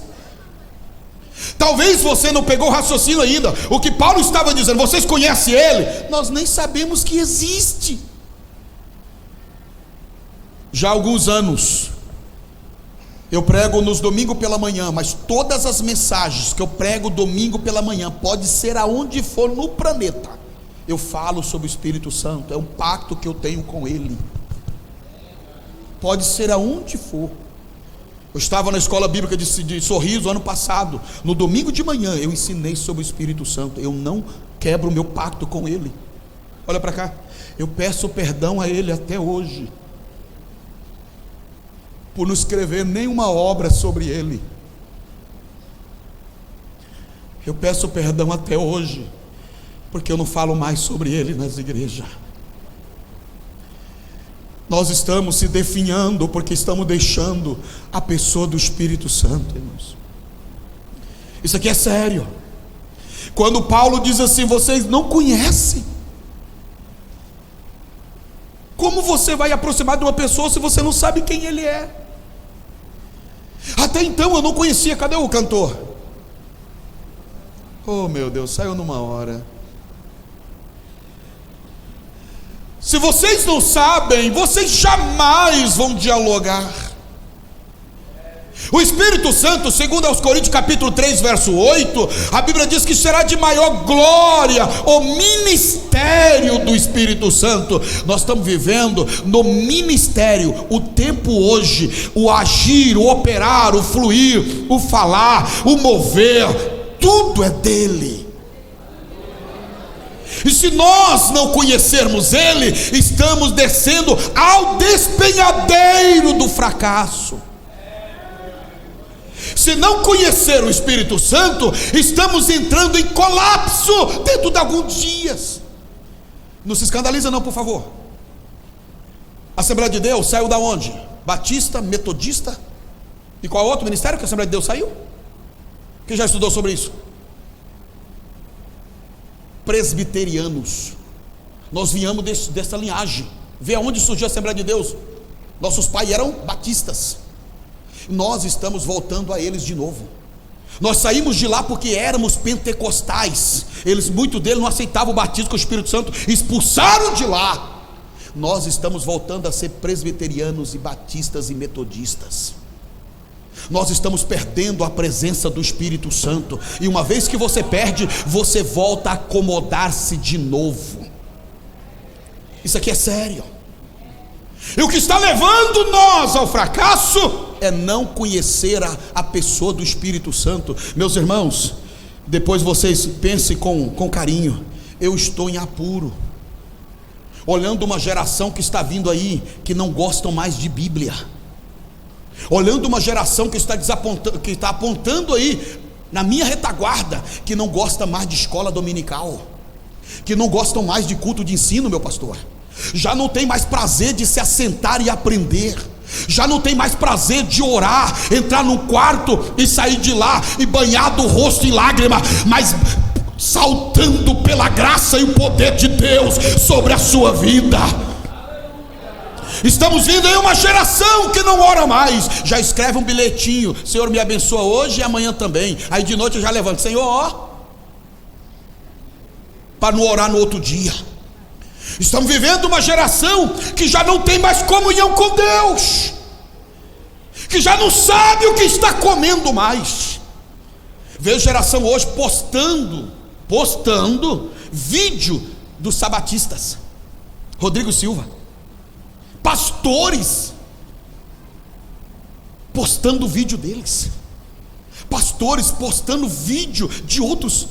Talvez você não pegou o raciocínio ainda. O que Paulo estava dizendo: vocês conhecem ele? Nós nem sabemos que existe. Já há alguns anos eu prego nos domingos pela manhã, mas todas as mensagens que eu prego domingo pela manhã, pode ser aonde for no planeta, eu falo sobre o Espírito Santo. É um pacto que eu tenho com ele. Pode ser aonde for. Eu estava na escola bíblica de Sorriso ano passado. No domingo de manhã eu ensinei sobre o Espírito Santo. Eu não quebro o meu pacto com ele. Olha para cá. Eu peço perdão a ele até hoje por não escrever nenhuma obra sobre ele. Eu peço perdão até hoje porque eu não falo mais sobre ele nas igrejas. Nós estamos se definhando porque estamos deixando a pessoa do Espírito Santo, irmãos. Isso aqui é sério. Quando Paulo diz assim: vocês não conhecem, como você vai aproximar de uma pessoa se você não sabe quem ele é? Até então eu não conhecia. Cadê o cantor? Oh meu Deus, saiu numa hora. Se vocês não sabem, vocês jamais vão dialogar. O Espírito Santo, segundo aos Coríntios capítulo 3 verso 8, a Bíblia diz que será de maior glória o ministério do Espírito Santo. Nós estamos vivendo no ministério. O tempo hoje, o agir, o operar, o fluir, o falar, o mover, tudo é dele. E se nós não conhecermos ele, estamos descendo ao despenhadeiro do fracasso. Se não conhecer o Espírito Santo, estamos entrando em colapso dentro de alguns dias. Não se escandaliza não, por favor. Assembleia de Deus saiu da onde? Batista, Metodista. E qual outro ministério que a Assembleia de Deus saiu? Quem já estudou sobre isso? Presbiterianos. Nós viemos dessa linhagem. Vê aonde surgiu a Assembleia de Deus. Nossos pais eram batistas. Nós estamos voltando a eles de novo. Nós saímos de lá porque éramos pentecostais. Muitos deles não aceitavam o batismo com o Espírito Santo, expulsaram de lá. Nós estamos voltando a ser presbiterianos e batistas e metodistas. Nós estamos perdendo a presença do Espírito Santo. E uma vez que você perde, você volta a acomodar-se de novo. Isso aqui é sério. E o que está levando nós ao fracasso é não conhecer a pessoa do Espírito Santo. Meus irmãos, depois vocês pensem com carinho. Eu estou em apuro, olhando uma geração que está vindo aí, que não gostam mais de Bíblia, olhando uma geração que está apontando aí na minha retaguarda, que não gosta mais de escola dominical, que não gostam mais de culto de ensino, meu pastor. Já não tem mais prazer de se assentar e aprender. Já não tem mais prazer de orar, entrar num quarto e sair de lá e banhado o rosto em lágrima, mas saltando pela graça e o poder de Deus sobre a sua vida. Estamos vindo em uma geração que não ora mais, já escreve um bilhetinho: Senhor, me abençoa hoje e amanhã também. Aí de noite eu já levanto: Senhor, ó, para não orar no outro dia. Estamos vivendo uma geração que já não tem mais comunhão com Deus, que já não sabe o que está comendo mais. Vejo geração hoje postando vídeo dos sabatistas, Rodrigo Silva, pastores postando vídeo deles, pastores postando vídeo de outros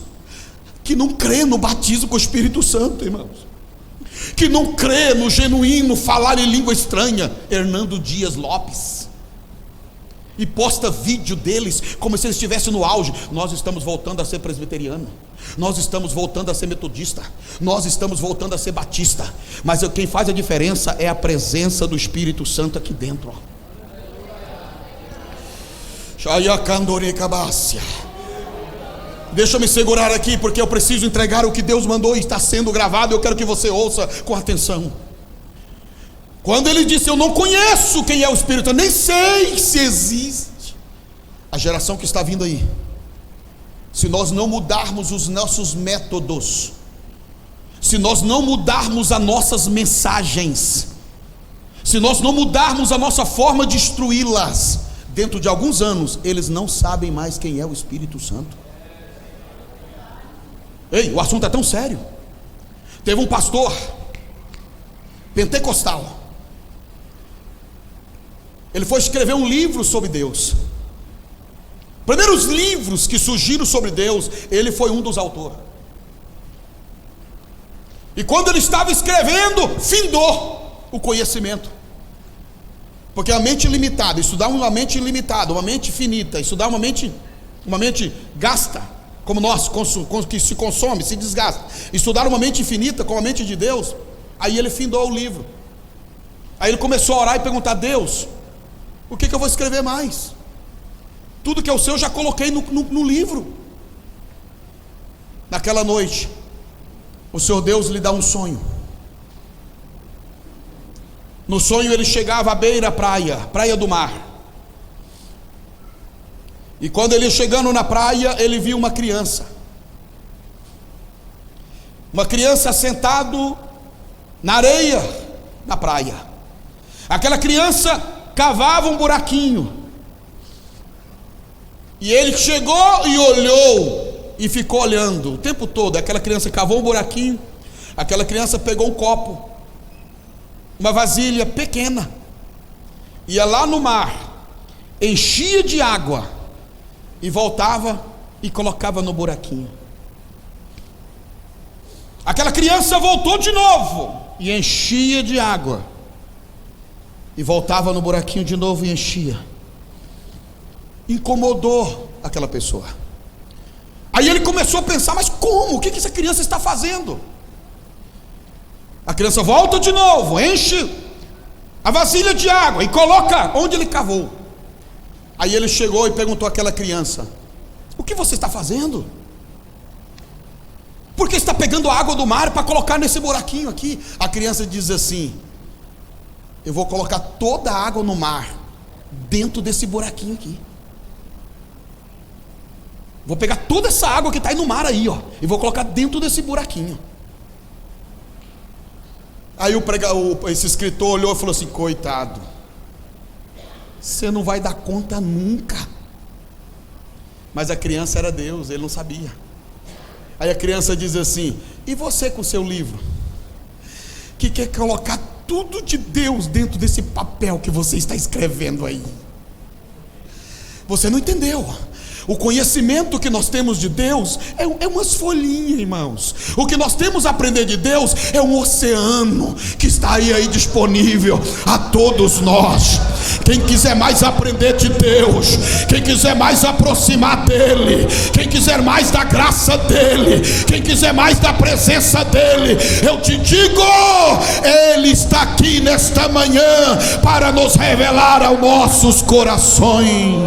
que não crê no batismo com o Espírito Santo, irmãos, que não crê no genuíno falar em língua estranha, Hernando Dias Lopes, e posta vídeo deles como se eles estivessem no auge. Nós estamos voltando a ser presbiteriano, nós estamos voltando a ser metodista, nós estamos voltando a ser batista, mas quem faz a diferença é a presença do Espírito Santo aqui dentro. Deixa eu me segurar aqui, porque eu preciso entregar o que Deus mandou e está sendo gravado. Eu quero que você ouça com atenção. Quando ele disse: eu não conheço quem é o Espírito, eu nem sei se existe. A geração que está vindo aí, se nós não mudarmos os nossos métodos, se nós não mudarmos as nossas mensagens, se nós não mudarmos a nossa forma de instruí-las, dentro de alguns anos eles não sabem mais quem é o Espírito Santo. Ei, o assunto é tão sério. Teve um pastor pentecostal, ele foi escrever um livro sobre Deus. Primeiros livros que surgiram sobre Deus, ele foi um dos autores. E quando ele estava escrevendo, findou o conhecimento, porque a mente limitada, estudar uma mente ilimitada, uma mente finita, estudar uma mente gasta, como nós, que se consome, se desgasta. Estudar uma mente infinita com a mente de Deus. Aí ele findou o livro. Aí ele começou a orar e perguntar: Deus, o que eu vou escrever mais? Tudo que é o seu eu já coloquei no livro. Naquela noite, o Senhor Deus lhe dá um sonho. No sonho ele chegava à beira praia do mar. E quando ele ia chegando na praia, ele viu uma criança sentado na areia na praia. Aquela criança cavava um buraquinho, e ele chegou e olhou e ficou olhando o tempo todo. Aquela criança cavou um buraquinho, aquela criança pegou um copo, uma vasilha pequena, ia lá no mar, enchia de água e voltava e colocava no buraquinho. Aquela criança voltou de novo e enchia de água e voltava no buraquinho de novo e enchia. Incomodou aquela pessoa. Aí ele começou a pensar: mas como? O que essa criança está fazendo? A criança volta de novo, enche a vasilha de água e coloca onde ele cavou. Aí ele chegou e perguntou àquela criança: o que você está fazendo? Por que está pegando a água do mar para colocar nesse buraquinho aqui? A criança diz assim: eu vou colocar toda a água no mar dentro desse buraquinho aqui. Vou pegar toda essa água que está aí no mar aí, ó, e vou colocar dentro desse buraquinho. Aí esse escritor olhou e falou assim: coitado, você não vai dar conta nunca. Mas a criança era Deus, ele não sabia. Aí a criança diz assim: e você com o seu livro, que quer colocar tudo de Deus dentro desse papel que você está escrevendo aí? Você não entendeu. O conhecimento que nós temos de Deus é umas folhinhas, irmãos. O que nós temos a aprender de Deus é um oceano que está aí disponível a todos nós. Quem quiser mais aprender de Deus, quem quiser mais aproximar dEle, quem quiser mais da graça dEle, quem quiser mais da presença dEle, eu te digo, Ele está aqui nesta manhã para nos revelar aos nossos corações.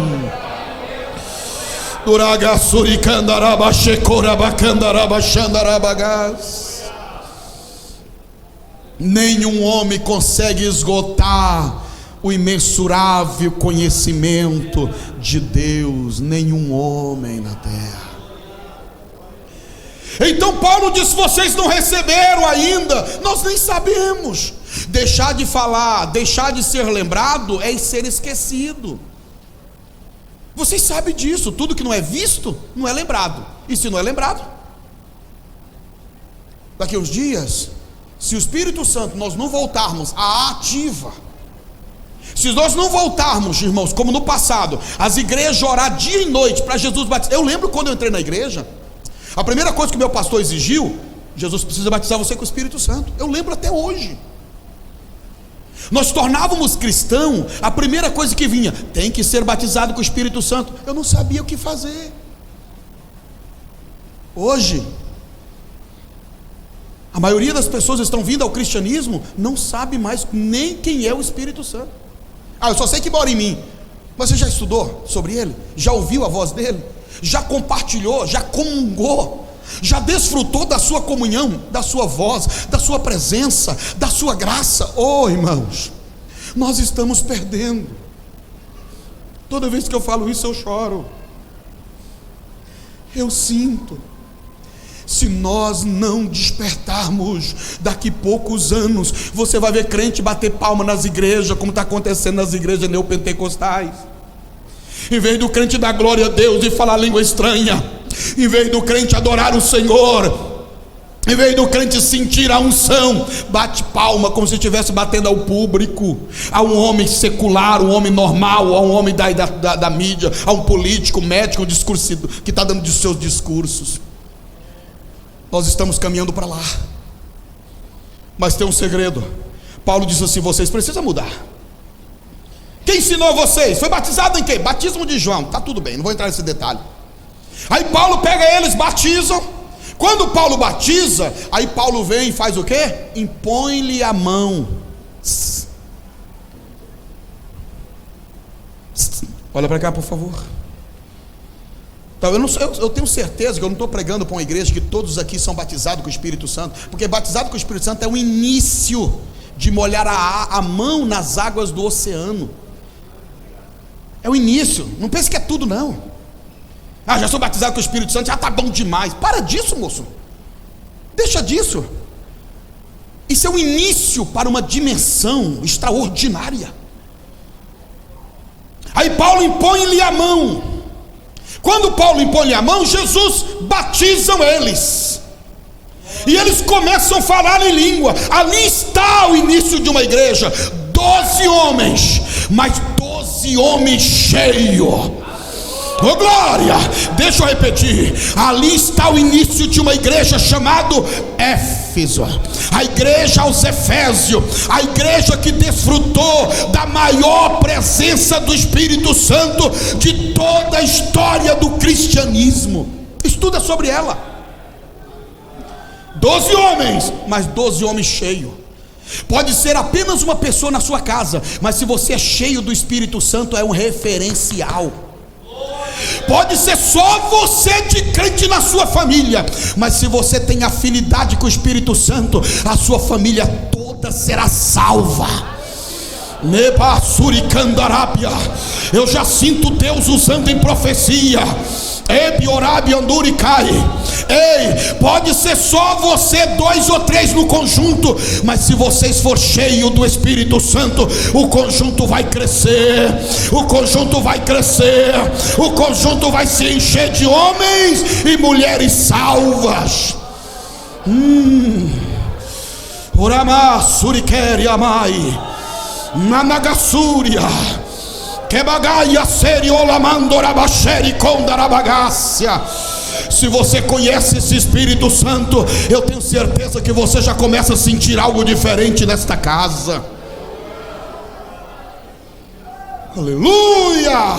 Nenhum homem consegue esgotar o imensurável conhecimento de Deus, nenhum homem na terra. Então Paulo diz: vocês não receberam ainda, nós nem sabemos. Deixar de falar, deixar de ser lembrado é ser esquecido. Vocês sabem disso, tudo que não é visto não é lembrado. E se não é lembrado, daqui a uns dias, se o Espírito Santo nós não voltarmos à ativa, se nós não voltarmos, irmãos, como no passado, as igrejas orar dia e noite para Jesus batizar. Eu lembro quando eu entrei na igreja, a primeira coisa que meu pastor exigiu: Jesus precisa batizar você com o Espírito Santo. Eu lembro até hoje. Nós tornávamos cristão, a primeira coisa que vinha: tem que ser batizado com o Espírito Santo. Eu não sabia o que fazer. Hoje, a maioria das pessoas estão vindo ao cristianismo, não sabe mais nem quem é o Espírito Santo. Eu só sei que mora em mim. Mas você já estudou sobre ele? Já ouviu a voz dele? Já compartilhou? Já comungou? Já desfrutou da sua comunhão, da sua voz, da sua presença, da sua graça? Oh, irmãos, nós estamos perdendo. Toda vez que eu falo isso eu choro. Eu sinto. Se nós não despertarmos, daqui poucos anos você vai ver crente bater palma nas igrejas, como está acontecendo nas igrejas neopentecostais. Em vez do crente dar glória a Deus e falar língua estranha, em vez do crente adorar o Senhor, em vez do crente sentir a unção, bate palma como se estivesse batendo ao público, a um homem secular, um homem normal, a um homem da mídia, a um político, médico, um discurso que está dando de seus discursos. Nós estamos caminhando para lá. Mas tem um segredo. Paulo diz assim: vocês precisam mudar. Quem ensinou vocês? Foi batizado em quê? Batismo de João. Tá tudo bem, não vou entrar nesse detalhe. Aí Paulo pega eles, batizam. Quando Paulo batiza, aí Paulo vem e faz o quê? Impõe-lhe a mão. Olha para cá, por favor. Então, eu tenho certeza que eu não estou pregando para uma igreja que todos aqui são batizados com o Espírito Santo, porque batizado com o Espírito Santo é o início de molhar a mão nas águas do oceano. É o início. Não pense que é tudo, não. Já sou batizado com o Espírito Santo, já está bom demais. Para disso, moço. Deixa disso. Isso é o início para uma dimensão extraordinária. Aí Paulo impõe-lhe a mão. Quando Paulo impõe a mão, Jesus batizam eles. E eles começam a falar em língua. Ali está o início de uma igreja. 12 homens, mas 12 homens cheios. Oh glória! Deixa eu repetir. Ali está o início de uma igreja chamada Éfeso, a igreja aos Efésios, a igreja que desfrutou da maior presença do Espírito Santo de toda a história do cristianismo. Estuda sobre ela. 12 homens, mas 12 homens cheios. Pode ser apenas uma pessoa na sua casa, mas se você é cheio do Espírito Santo, é um referencial. Pode ser só você de crente na sua família, mas se você tem afinidade com o Espírito Santo, a sua família toda será salva. Eu já sinto Deus usando em profecia. Ei, pode ser só você, 2 ou 3 no conjunto, mas se vocês for cheio do Espírito Santo, o conjunto vai crescer, o conjunto vai crescer, o conjunto vai se encher de homens e mulheres salvas. Orama surikeri amai Nanagasúria. Se você conhece esse Espírito Santo, eu tenho certeza que você já começa a sentir algo diferente nesta casa. Aleluia!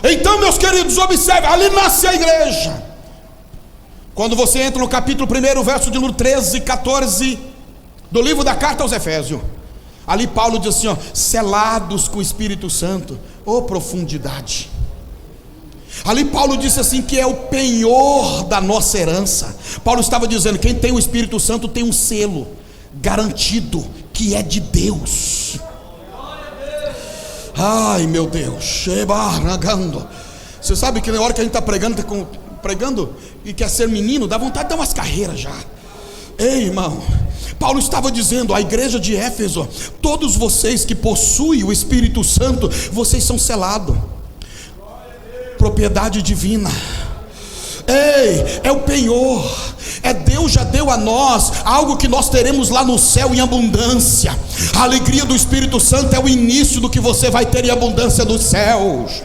Então, meus queridos, observe, ali nasce a igreja. Quando você entra no capítulo 1, verso de número 13 e 14 do livro da carta aos Efésios, ali Paulo diz assim, selados com o Espírito Santo. Oh, profundidade! Ali Paulo disse assim, que é o penhor da nossa herança. Paulo estava dizendo, quem tem o Espírito Santo tem um selo garantido, que é de Deus. Ai, meu Deus. Você sabe que na hora que a gente está pregando e quer ser menino, dá vontade de dar umas carreiras já. Ei, irmão, Paulo estava dizendo à igreja de Éfeso, todos vocês que possuem o Espírito Santo, vocês são selados, propriedade divina. Ei, é o penhor, é Deus já deu a nós algo que nós teremos lá no céu em abundância. A alegria do Espírito Santo é o início do que você vai ter em abundância dos céus.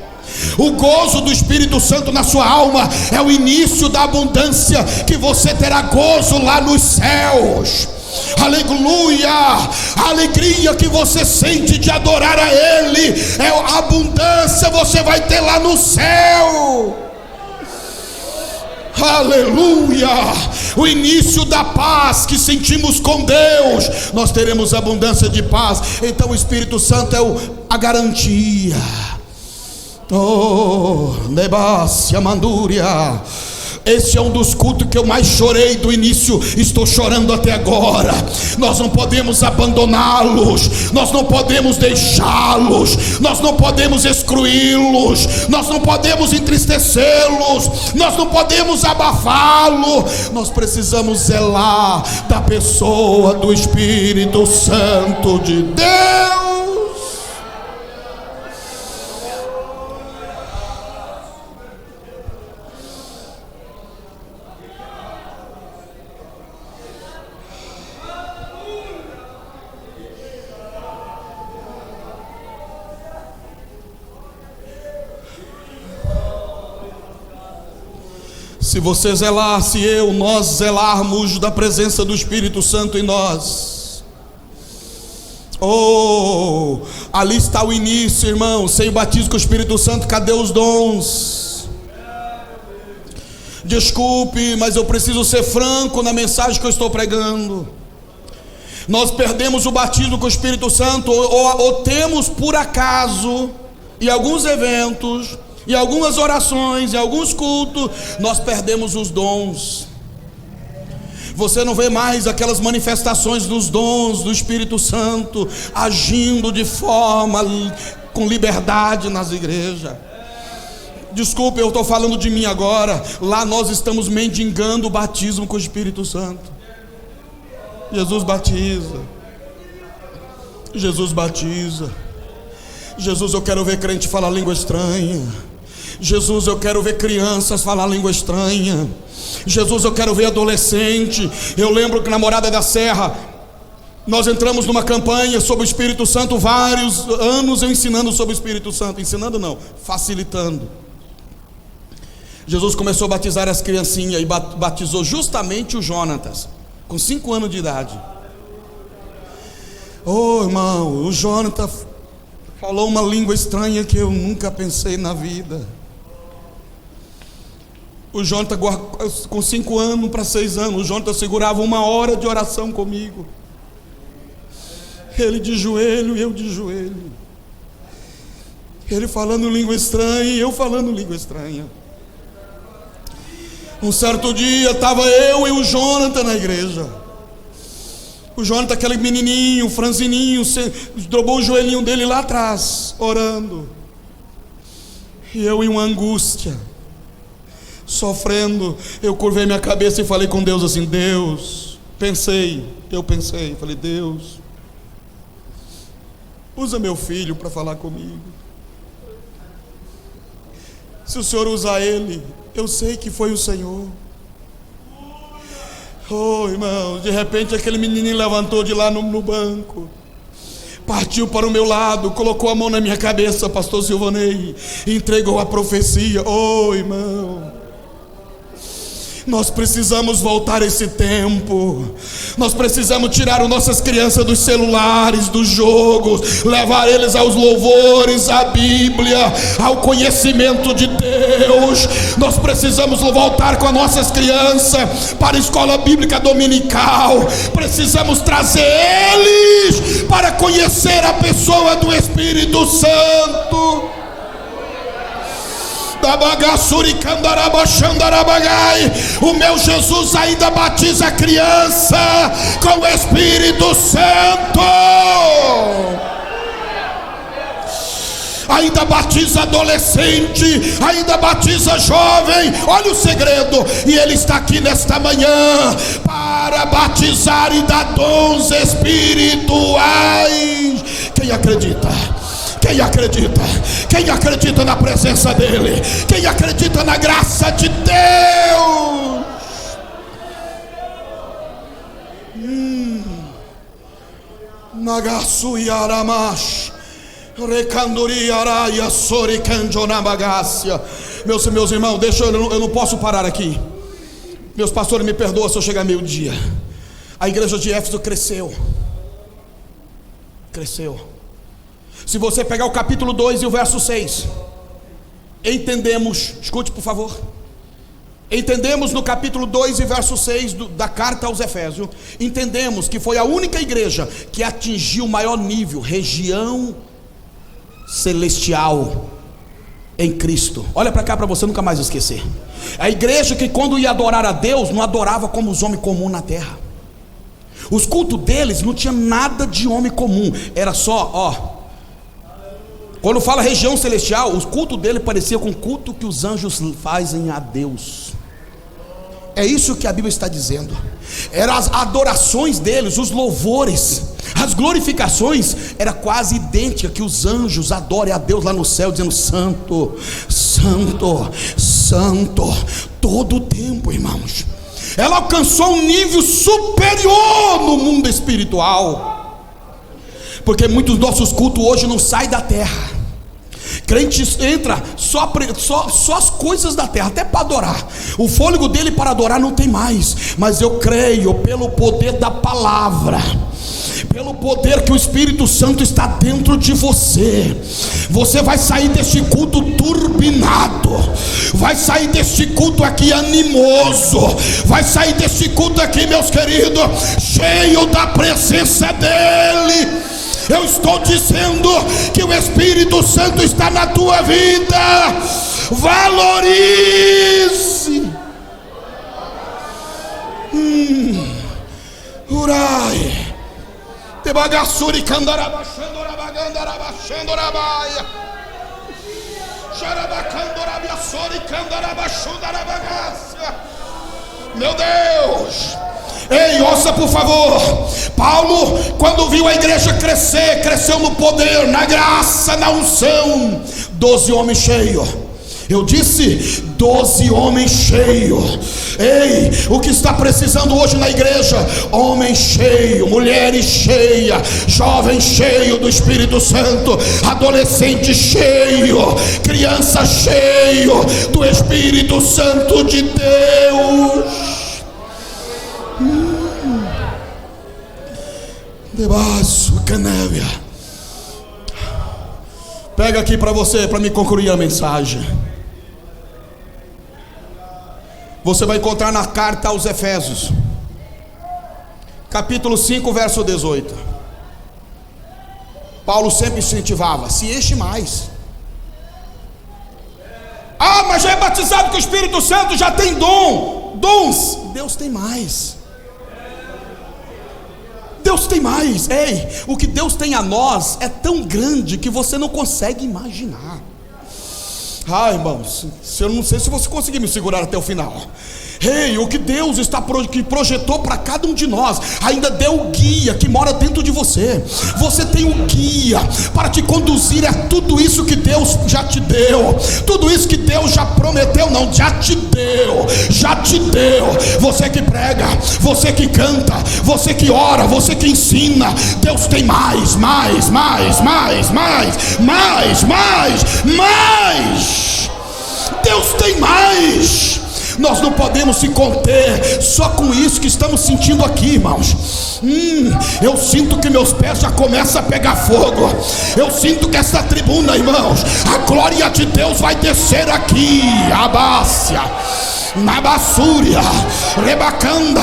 O gozo do Espírito Santo na sua alma é o início da abundância que você terá gozo lá nos céus. Aleluia! A alegria que você sente de adorar a Ele é a abundância que você vai ter lá no céu. Aleluia! O início da paz que sentimos com Deus, nós teremos abundância de paz. Então o Espírito Santo é a garantia. Oh, Nebácia Mandúria. Esse é um dos cultos que eu mais chorei do início, estou chorando até agora. Nós não podemos abandoná-los, nós não podemos deixá-los, nós não podemos excluí-los, nós não podemos entristecê-los, nós não podemos abafá-los. Nós precisamos zelar da pessoa do Espírito Santo de Deus. Se você zelar, se nós zelarmos da presença do Espírito Santo em nós, oh, ali está o início, irmão. Sem o batismo com o Espírito Santo, cadê os dons? Desculpe, mas eu preciso ser franco na mensagem que eu estou pregando. Nós perdemos o batismo com o Espírito Santo, ou temos por acaso, em alguns eventos, em algumas orações, em alguns cultos, nós perdemos os dons. Você não vê mais aquelas manifestações dos dons do Espírito Santo agindo de forma com liberdade nas igrejas. Desculpe, eu estou falando de mim agora. Lá nós estamos mendigando o batismo com o Espírito Santo. Jesus batiza. Jesus batiza. Jesus, eu quero ver crente falar língua estranha. Jesus, eu quero ver crianças falar língua estranha. Jesus, eu quero ver adolescente. Eu lembro que na Morada da Serra nós entramos numa campanha sobre o Espírito Santo, vários anos eu ensinando sobre o Espírito Santo. Ensinando não, facilitando. Jesus começou a batizar as criancinhas e batizou justamente o Jonatas, com 5 anos de idade. Oh, irmão, o Jonatas falou uma língua estranha que eu nunca pensei na vida. O Jonathan, com 5 anos para 6 anos, o Jonathan segurava 1 hora de oração comigo. Ele de joelho e eu de joelho. Ele falando língua estranha e eu falando língua estranha. Um certo dia estava eu e o Jonathan na igreja. O Jonathan, aquele menininho, franzininho, dobrou o joelhinho dele lá atrás, orando. E eu em uma angústia, sofrendo, eu curvei minha cabeça e falei com Deus assim: Deus, falei, Deus, usa meu filho para falar comigo. Se o Senhor usar ele, eu sei que foi o Senhor. Oh, irmão, de repente aquele menininho levantou de lá no banco. partiu para o meu lado, colocou a mão na minha cabeça, pastor Silvanei, e entregou a profecia. Oh, irmão, nós precisamos voltar a esse tempo. Nós precisamos tirar as nossas crianças dos celulares, dos jogos, levar eles aos louvores, à Bíblia, ao conhecimento de Deus. Nós precisamos voltar com as nossas crianças para a escola bíblica dominical. Precisamos trazer eles para conhecer a pessoa do Espírito Santo. O meu Jesus ainda batiza a criança com o Espírito Santo, ainda batiza adolescente, ainda batiza jovem. Olha o segredo, e Ele está aqui nesta manhã para batizar e dar dons espirituais. Quem acredita? Quem acredita? Quem acredita na presença dEle? Quem acredita na graça de Deus? Nagasui Aramash Recanduri Araia Sori Canjonabagacia. Meus irmãos, eu não posso parar aqui. Meus pastores, me perdoam se eu chegar meio-dia. A igreja de Éfeso cresceu. Se você pegar o capítulo 2 e o verso 6, entendemos, escute por favor, entendemos no capítulo 2 e verso 6 da carta aos Efésios, entendemos que foi a única igreja que atingiu o maior nível, região celestial em Cristo. Olha para cá para você nunca mais esquecer. A igreja que quando ia adorar a Deus, não adorava como os homens comuns na terra. Os cultos deles não tinha nada de homem comum, era só, quando fala região celestial, o culto dele parecia com o culto que os anjos fazem a Deus. É isso que a Bíblia está dizendo. Eram as adorações deles, os louvores, as glorificações, era quase idêntica que os anjos adorem a Deus lá no céu, dizendo santo, santo, santo, todo o tempo, irmãos. Ela alcançou um nível superior no mundo espiritual, porque muitos dos nossos cultos hoje não saem da terra. Crentes entra só as coisas da terra, até para adorar. O fôlego dele para adorar não tem mais. Mas eu creio pelo poder da palavra, pelo poder que o Espírito Santo está dentro de você, você vai sair deste culto turbinado, vai sair deste culto aqui animoso, vai sair deste culto aqui, meus queridos, cheio da presença dEle. Eu estou dizendo que o Espírito Santo está na tua vida. Valorize. Urai. Tebagassuri candarabachandorabachandorabachandorabaya. Xarabacandorabiassori candarabachundarabagacia. Meu Deus. Ei, ouça por favor. Paulo, quando viu a igreja crescer, cresceu no poder, na graça, na unção. 12 homens cheios. Eu disse 12 homens cheios. Ei, o que está precisando hoje na igreja? Homem cheio, mulheres cheia, jovem cheio do Espírito Santo, adolescente cheio, criança cheio do Espírito Santo de Deus. Debaixo, canévia. Pega aqui para você, para me concluir a mensagem. Você vai encontrar na carta aos Efésios, capítulo 5, verso 18. Paulo sempre incentivava: se enche mais. Ah, mas já é batizado com o Espírito Santo, já tem dons. Deus tem mais. Deus tem mais. Ei, o que Deus tem a nós é tão grande que você não consegue imaginar. Ah, irmãos, eu não sei se você conseguir me segurar até o final. Ei, o que Deus que projetou para cada um de nós, ainda deu o guia que mora dentro de você. Você tem o guia para te conduzir a tudo isso que Deus já te deu, tudo isso que Deus já prometeu não, já te deu, já te deu. Você que prega, você que canta, você que ora, você que ensina, Deus tem mais. Deus tem mais. Nós não podemos se conter só com isso que estamos sentindo aqui, irmãos. Eu sinto que meus pés já começam a pegar fogo. Eu sinto que essa tribuna, irmãos, a glória de Deus vai descer aqui. Abácia, Nabassúria, Rebacanda,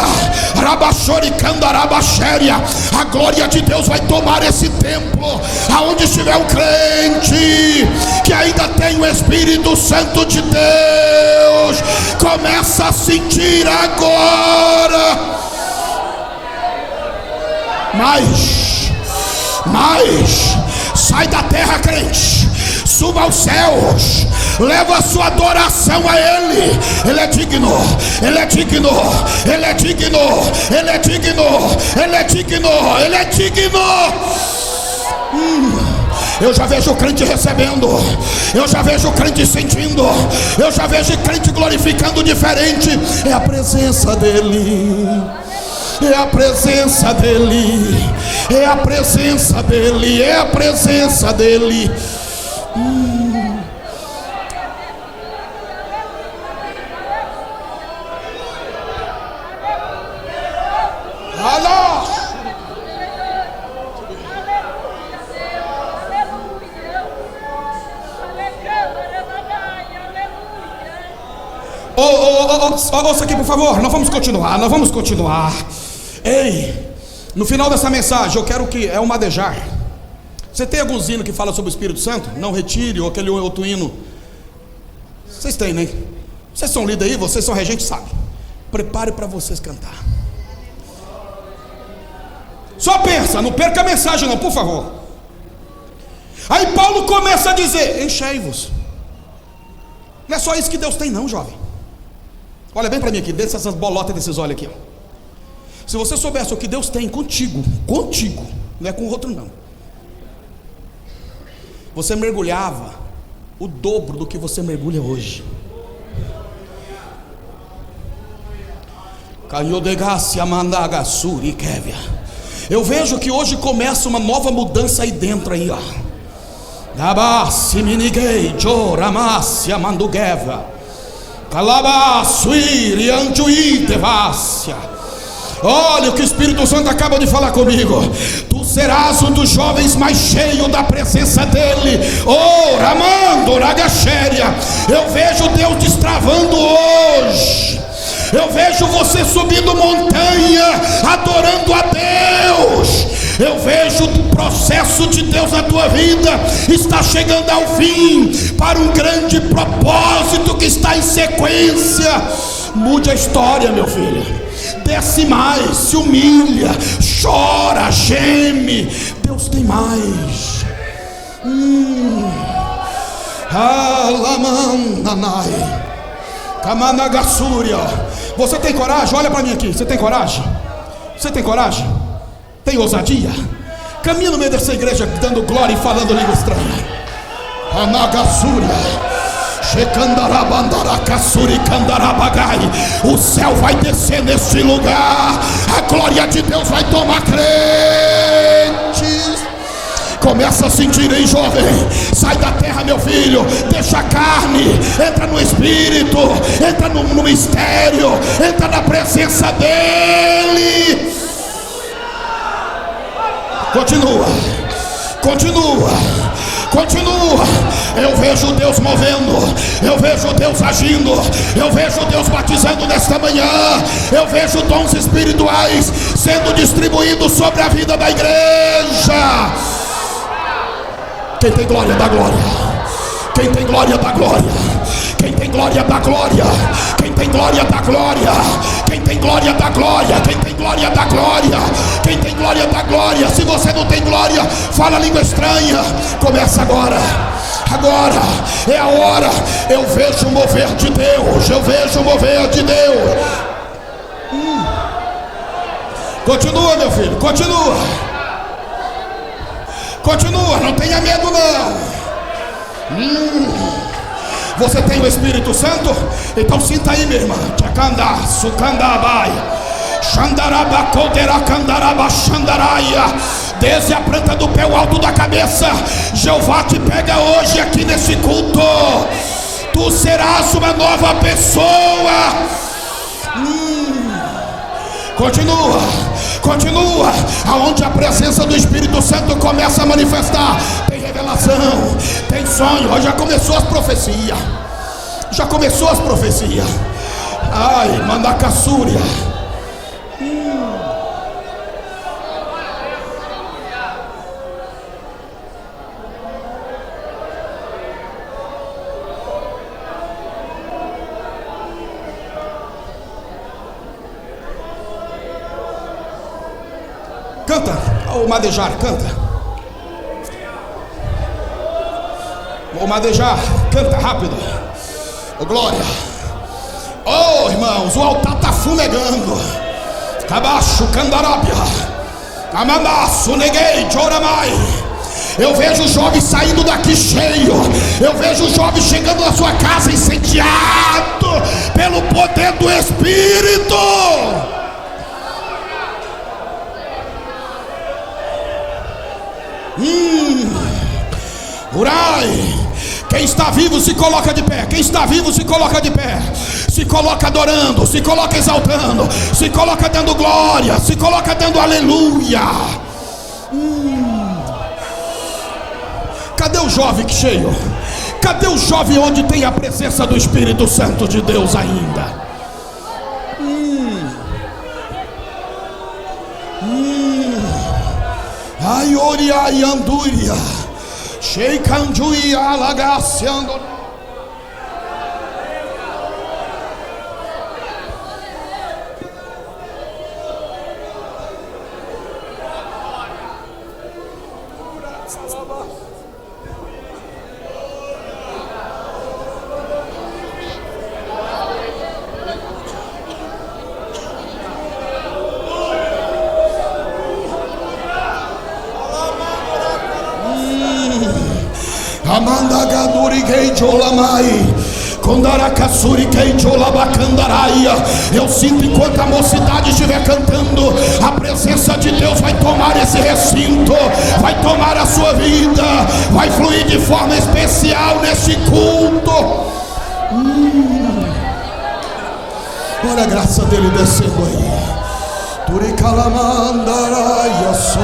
Rabachoricanda, Rabachéria. A glória de Deus vai tomar esse templo. Aonde estiver um crente que ainda tem o Espírito Santo de Deus, começa a sentir agora. Mais, sai da terra, crente, suba aos céus, leva a sua adoração a Ele. Ele é digno, Ele é digno, Ele é digno, Ele é digno, Ele é digno, Ele é digno. Eu já vejo o crente recebendo, eu já vejo o crente sentindo, eu já vejo o crente glorificando diferente. É a presença dEle, é a presença dEle, é a presença dEle, é a presença dEle. Ouça aqui, por favor. Nós vamos continuar. Ei, no final dessa mensagem eu quero que é um madejar. Você tem alguns hinos que falam sobre o Espírito Santo? Não retire, ou aquele outro hino. Vocês têm, né? Vocês são líderes aí, vocês são regentes, sabe? Prepare para vocês cantar. Só pensa, não perca a mensagem não, por favor. Aí Paulo começa a dizer: enchei-vos. Não é só isso que Deus tem não, jovem. Olha bem para mim aqui, desce essas bolotas desses olhos aqui, ó. Se você soubesse o que Deus tem contigo, não é com o outro não, você mergulhava o dobro do que você mergulha hoje. Eu vejo que hoje começa uma nova mudança aí dentro aí, ó. Olha o que o Espírito Santo acaba de falar comigo. Tu serás um dos jovens mais cheios da presença dele. Oh, Ramando, Ragachéria. Eu vejo Deus destravando hoje. Eu vejo você subindo montanha, adorando a Deus. Eu vejo o processo de Deus na tua vida está chegando ao fim, para um grande propósito que está em sequência. Mude a história, meu filho. Desce mais, se humilha, chora, geme. Deus tem mais. Alamananai, Kamanagasúria. Você tem coragem? Olha para mim aqui. Você tem coragem? Você tem coragem? Tem ousadia? Caminha no meio dessa igreja dando glória e falando língua estranha. Anagasúria. O céu vai descer neste lugar. A glória de Deus vai tomar crentes. Começa a sentir, hein, jovem? Sai da terra, meu filho. Deixa a carne, entra no Espírito, entra no mistério, entra na presença dEle. Continua. Eu vejo Deus movendo, eu vejo Deus agindo, eu vejo Deus batizando nesta manhã, eu vejo dons espirituais sendo distribuídos sobre a vida da igreja. Quem tem glória dá glória. Quem tem glória dá glória. Quem tem glória dá glória. Quem tem glória dá glória. Quem tem glória dá glória. Quem tem glória dá glória. Quem tem glória dá glória. Se você não tem glória, fala língua estranha. Começa agora. Agora é a hora. Eu vejo o mover de Deus. Eu vejo o mover de Deus. Continua, meu filho. Continua, não tenha medo não. Você tem o Espírito Santo? Então sinta aí, minha irmã. Tchacandá, sucandabai, xandarabacoderá, candaraba, xandaraia. Desde a planta do pé ao alto da cabeça, Jeová te pega hoje aqui nesse culto. Tu serás uma nova pessoa. Continua, continua. Aonde a presença do Espírito Santo começa a manifestar, tem revelação, tem sonho. Ó, já começou as profecias. Já começou as profecias. Ai, mandacassúria. Canta, o Madejar, canta. O Madejar, canta rápido. Oh, glória. Oh, irmãos, o altar está fumegando. Cabaço, candarábia. Amandaço, neguei, choramai. Eu vejo jovens saindo daqui cheio. Eu vejo jovens chegando na sua casa incendiado pelo poder do Espírito. Urai. Quem está vivo se coloca de pé. Quem está vivo se coloca de pé. Se coloca adorando, se coloca exaltando, se coloca dando glória, se coloca dando aleluia. Cadê o jovem que cheio? Cadê o jovem onde tem a presença do Espírito Santo de Deus ainda? Ai, oria e andúria. Sheikanjuia alagaciando. Eu sinto enquanto a mocidade estiver cantando, a presença de Deus vai tomar esse recinto, vai tomar a sua vida, vai fluir de forma especial nesse culto. Olha a graça dele descendo aí. Turicalamandaraya so.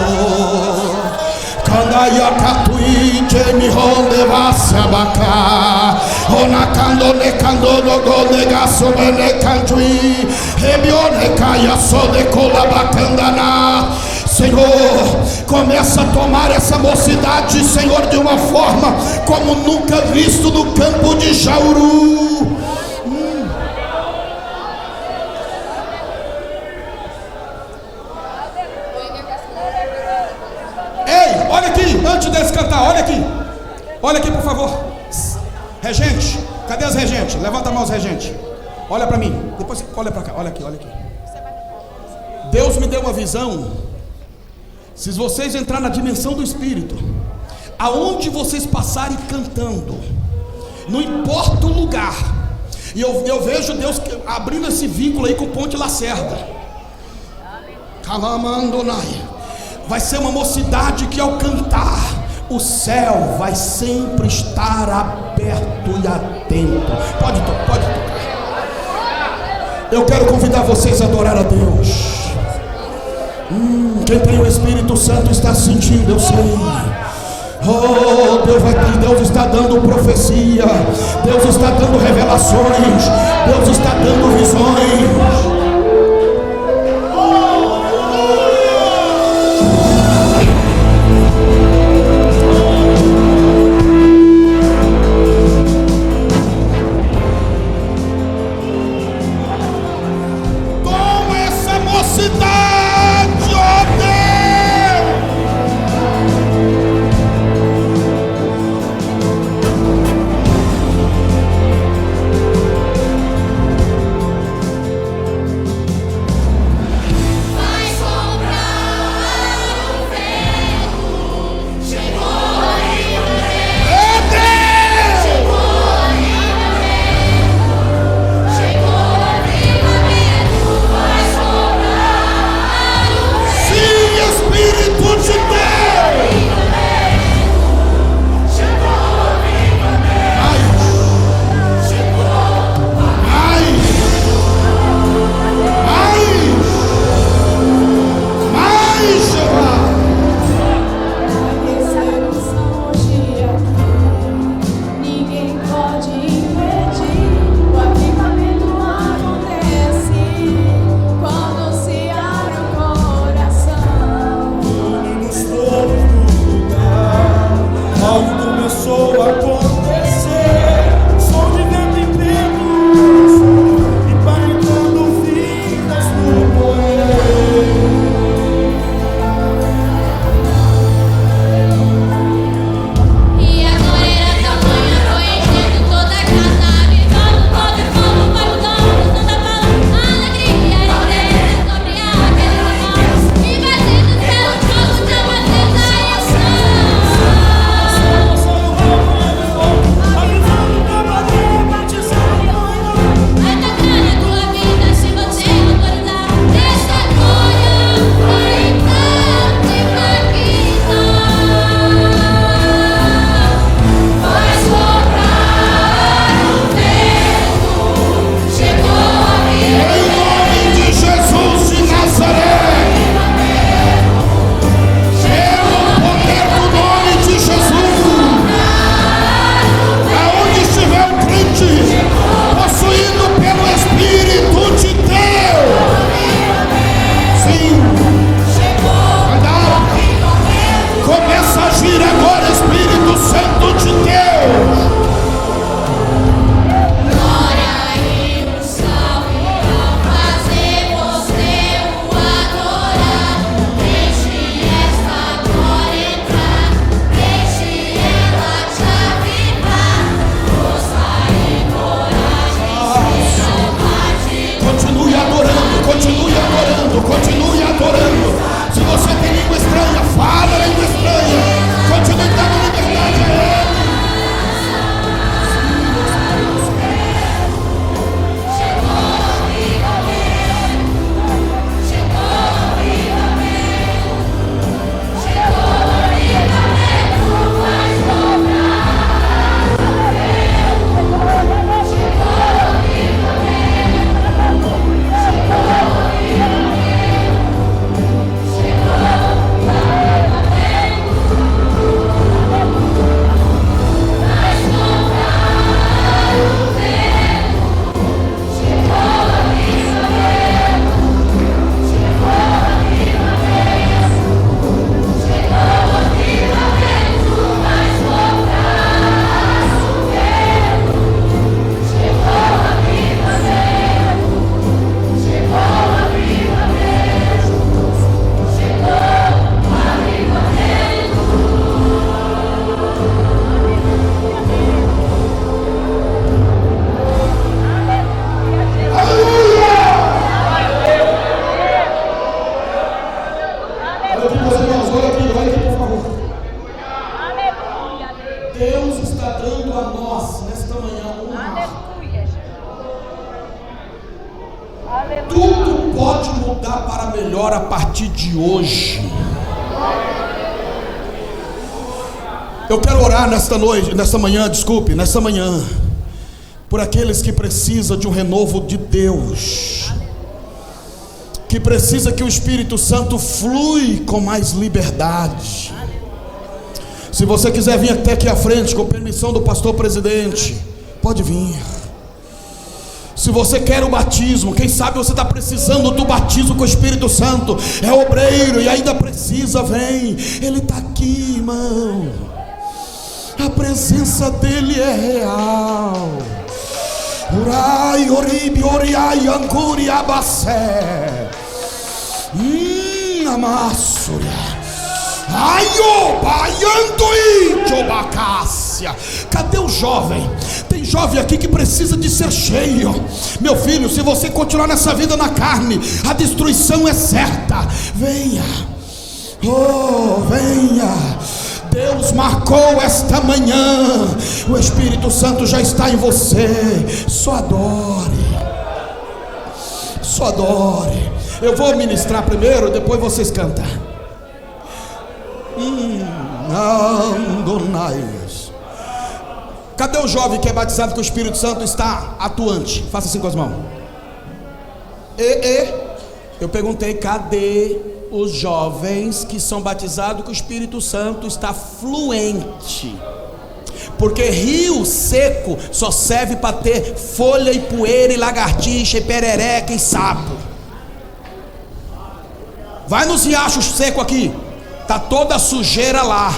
Kandaya katui jemi honde vasabaka. Onakando nekando logo negaso bene kantui. Rebione kaya so de kolabakandana. Senhor, começa a tomar essa mocidade, Senhor, de uma forma como nunca visto no campo de Jauru. Ei, olha aqui, antes deles cantar, olha aqui por favor. Regente, cadê as regentes? Levanta a mão, os regentes. Olha para mim, depois olha para cá, olha aqui. Deus me deu uma visão. Se vocês entrarem na dimensão do Espírito, aonde vocês passarem cantando, não importa o lugar, e eu vejo Deus abrindo esse vínculo aí com o Ponte Lacerda. Calamandonai. Vai ser uma mocidade que ao cantar, o céu vai sempre estar aberto e atento. Pode tocar. Eu quero convidar vocês a adorar a Deus. Quem tem o Espírito Santo está sentindo, eu sei. Oh, Deus está dando profecia, Deus está dando revelações, Deus está dando visões. Tudo pode mudar para melhor a partir de hoje. Eu quero orar nesta manhã, por aqueles que precisam de um renovo de Deus, que precisa que o Espírito Santo flui com mais liberdade. Se você quiser vir até aqui à frente, com permissão do pastor presidente, pode vir. Se você quer o batismo, quem sabe você está precisando do batismo com o Espírito Santo, é obreiro e ainda precisa, vem. Ele está aqui, irmão. A presença dele é real. Urai, oribi, oriai, ancuri, abacé. Amassuria. Aio, baiando, jobacácia. Cadê o jovem? Tem jovem aqui que precisa de ser cheio. Meu filho, se você continuar nessa vida na carne, a destruição é certa. Venha, oh, venha. Deus marcou esta manhã. O Espírito Santo já está em você. Só adore. Só adore. Eu vou ministrar primeiro, depois vocês cantam. Cadê o jovem que é batizado com o Espírito Santo? Está atuante. Faça assim com as mãos. Eu perguntei, cadê os jovens que são batizados com o Espírito Santo? Está fluente. Porque rio seco só serve para ter folha e poeira e lagartixa e perereca e sapo. Vai nos riachos secos aqui, tá toda a sujeira lá.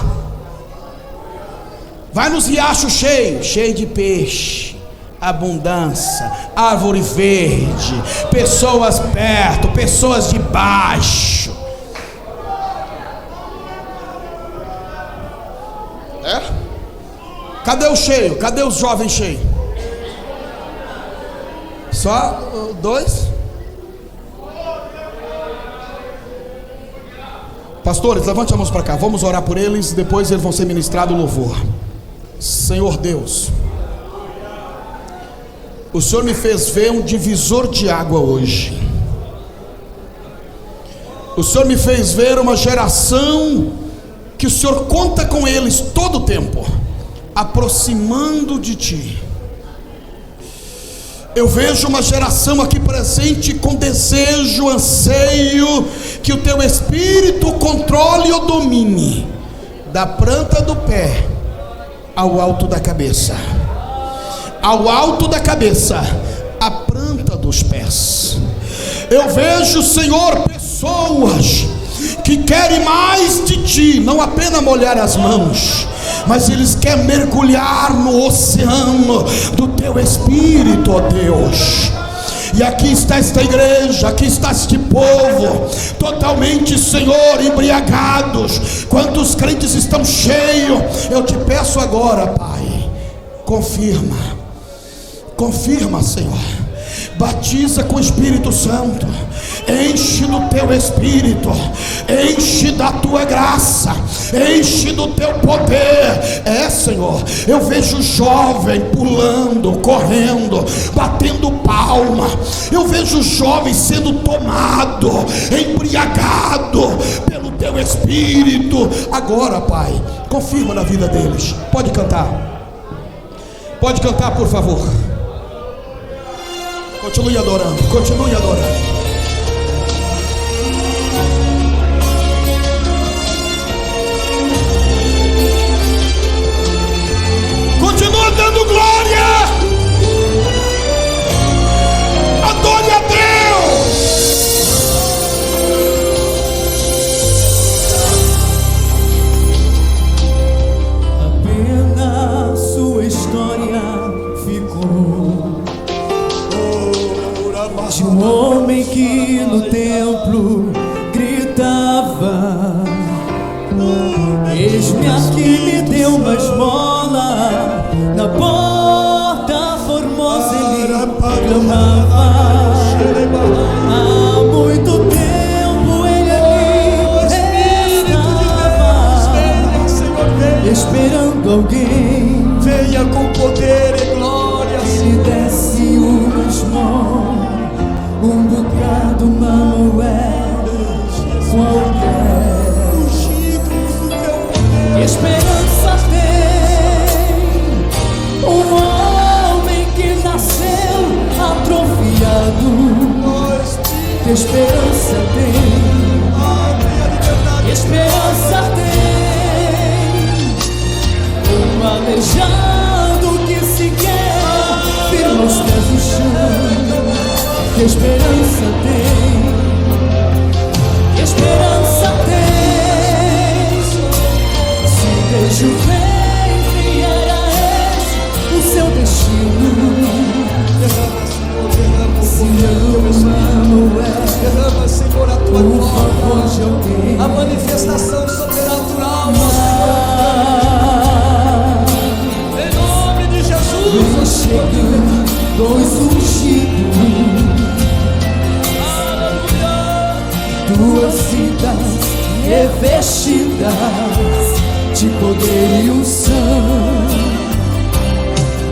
Vai nos riachos cheio de peixe, abundância, árvore verde, pessoas perto, pessoas de baixo. Cadê o cheio? Cadê os jovens cheios? Só 2? Pastores, levante as mãos para cá. Vamos orar por eles. Depois eles vão ser ministrados o louvor. Senhor Deus, o Senhor me fez ver um divisor de água hoje. O Senhor me fez ver uma geração que o Senhor conta com eles todo o tempo, aproximando de Ti. Eu vejo uma geração aqui presente com desejo, anseio, que o Teu Espírito controle ou domine, da planta do pé ao alto da cabeça, ao alto da cabeça, a planta dos pés. Eu vejo, Senhor, pessoas que querem mais de Ti, não apenas molhar as mãos, mas eles querem mergulhar no oceano do Teu Espírito, ó Deus. E aqui está esta igreja, aqui está este povo, totalmente, Senhor, embriagados. Quantos crentes estão cheios? Eu te peço agora, Pai, confirma, Senhor. Batiza com o Espírito Santo, enche do Teu Espírito, enche da Tua graça, enche do Teu poder. Senhor, eu vejo jovem pulando, correndo, batendo palma. Eu vejo jovem sendo tomado, embriagado pelo Teu Espírito. Agora, Pai, confirma na vida deles. Pode cantar, por favor. Continue adorando, continue adorando. Continua dando glória. Adore a Deus. Apenas sua história ficou de um homem que no templo gritava: eis-me aqui, me deu uma esmola. Na porta formosa ele clamava. Há muito tempo ele ali estava, esperando alguém. Venha com poder e glória. Ele desce uma esmola, esperança tem, esperança tem. Um aleijado que sequer firma os pés no chão. Que esperança tem, esperança tem. Se desde o ventre era esse o seu destino, se não é, derrama, Senhor, a tua favor de glória, alguém, a manifestação sobrenatural, em nome de Jesus. vem chegando dois ungidos, duas vidas revestidas de poder e unção.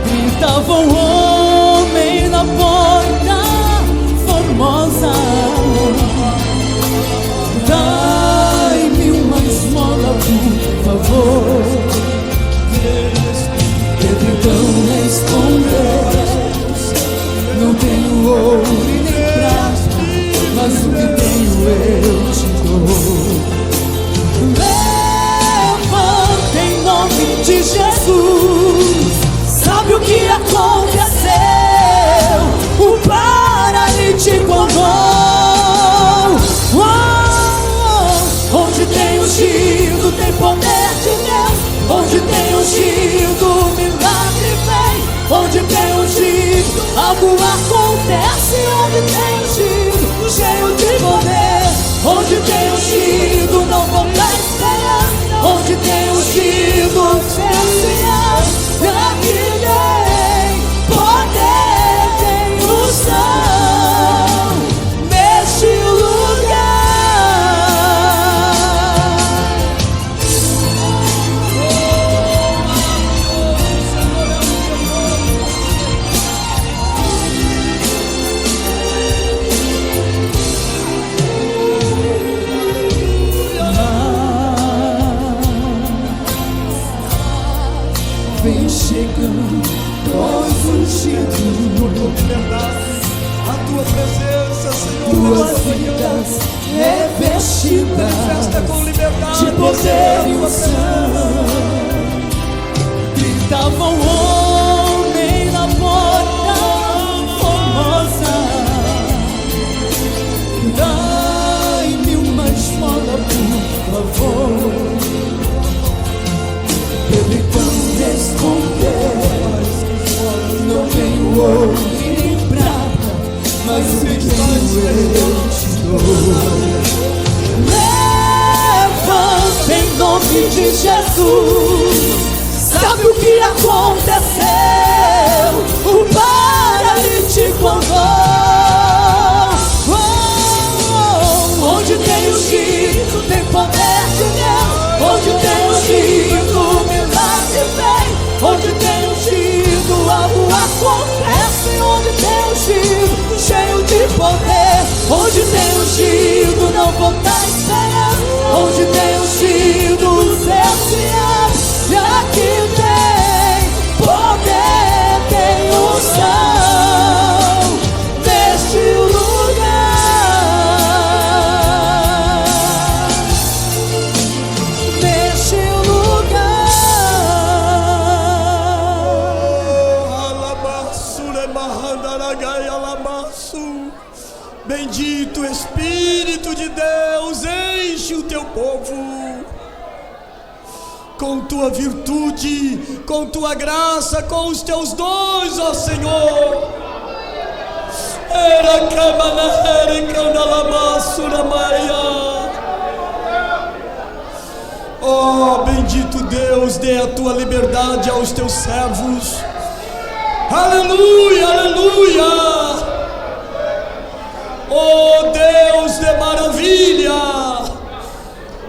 Gritavam homem na porta formosa, dai-me uma esmola, por favor. Pedro então respondeu: não tenho ouro e nem prata, mas o que tenho eu te dou. Levanta em nome de Jesus. Sabe o que aconteceu? O paralítico andou. Onde tem ungido tem poder de Deus. Onde tem ungido milagre vem. Onde tem ungido algo acontece. Onde tem ungido cheio de poder. Onde tem ungido não vou dar esperança. Onde tem ungido certeza. Aqui tem poder, tem unção neste lugar. Vem chegando dois ungidos, A tua presença, Senhor, duas vidas revestidas manifesta com liberdade de poder e unção. Gritavam homem na porta formosa, dai-me uma esmola, por favor. Pedro então respondeu: não tenho ouro e nem prata, mas o que tenho eu te dou. Levanta em nome de Jesus. Sabe o que aconteceu? O paralítico andou. Onde tem ungido tem poder de Deus. Onde tem ungido milagre vem. Onde tem ungido algo acontece. Onde tem ungido cheio de poder. Onde tem ungido não vou dar esperança. Onde tem ungido certeza. E aqui tem poder, tem unção neste lugar. Neste lugar. Bendito Espírito de Deus, enche o teu povo com tua virtude, com tua graça, com os teus dons, ó Senhor. Era camanahera candalamassura Maria. Oh, bendito Deus, dê a tua liberdade aos teus servos. Aleluia, aleluia. Oh Deus de maravilha,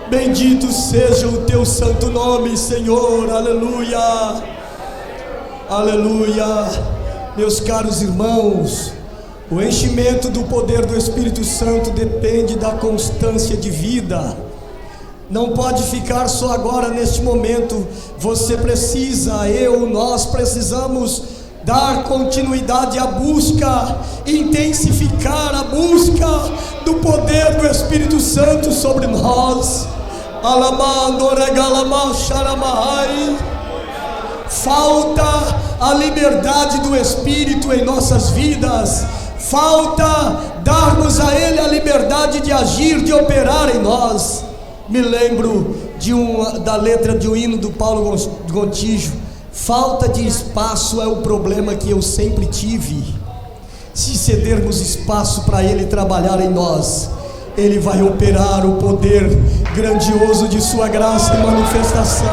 bendito seja o teu santo nome, Senhor. Aleluia, aleluia. Meus caros irmãos, o enchimento do poder do Espírito Santo depende da constância de vida. Não pode ficar só agora neste momento. Você precisa, nós precisamos dar continuidade à busca, intensificar a busca, do poder do Espírito Santo sobre nós. Falta a liberdade do Espírito em nossas vidas. Falta darmos a Ele a liberdade de agir, de operar em nós. Me lembro da letra de um hino do Paulo Gontijo. Falta de espaço é o problema que eu sempre tive. Se cedermos espaço para Ele trabalhar em nós, Ele vai operar o poder grandioso de sua graça e manifestação.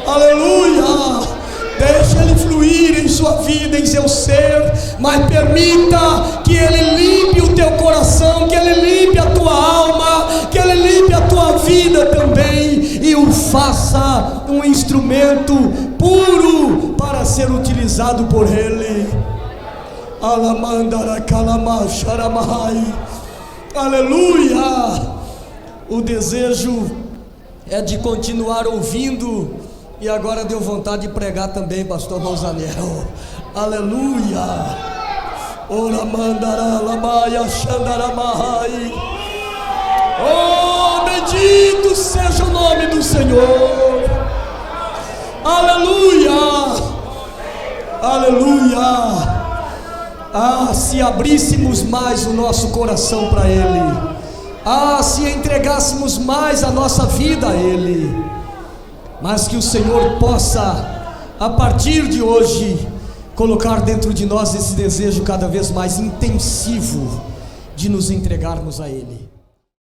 Aleluia! Deixe Ele fluir em sua vida, em seu ser, mas permita que Ele limpe o teu coração, que Ele limpe a tua alma, que Ele limpe a tua vida também, e o faça um instrumento puro para ser utilizado por Ele. Aleluia! O desejo é de continuar ouvindo, e agora deu vontade de pregar também, pastor Rosanel. Aleluia! Ora mandará lamaia xandaramai. Oh, bendito seja o nome do Senhor. Aleluia! Aleluia! Ah, se abríssemos mais o nosso coração para Ele. Ah, se entregássemos mais a nossa vida a Ele. Mas que o Senhor possa, a partir de hoje, colocar dentro de nós esse desejo cada vez mais intensivo de nos entregarmos a Ele.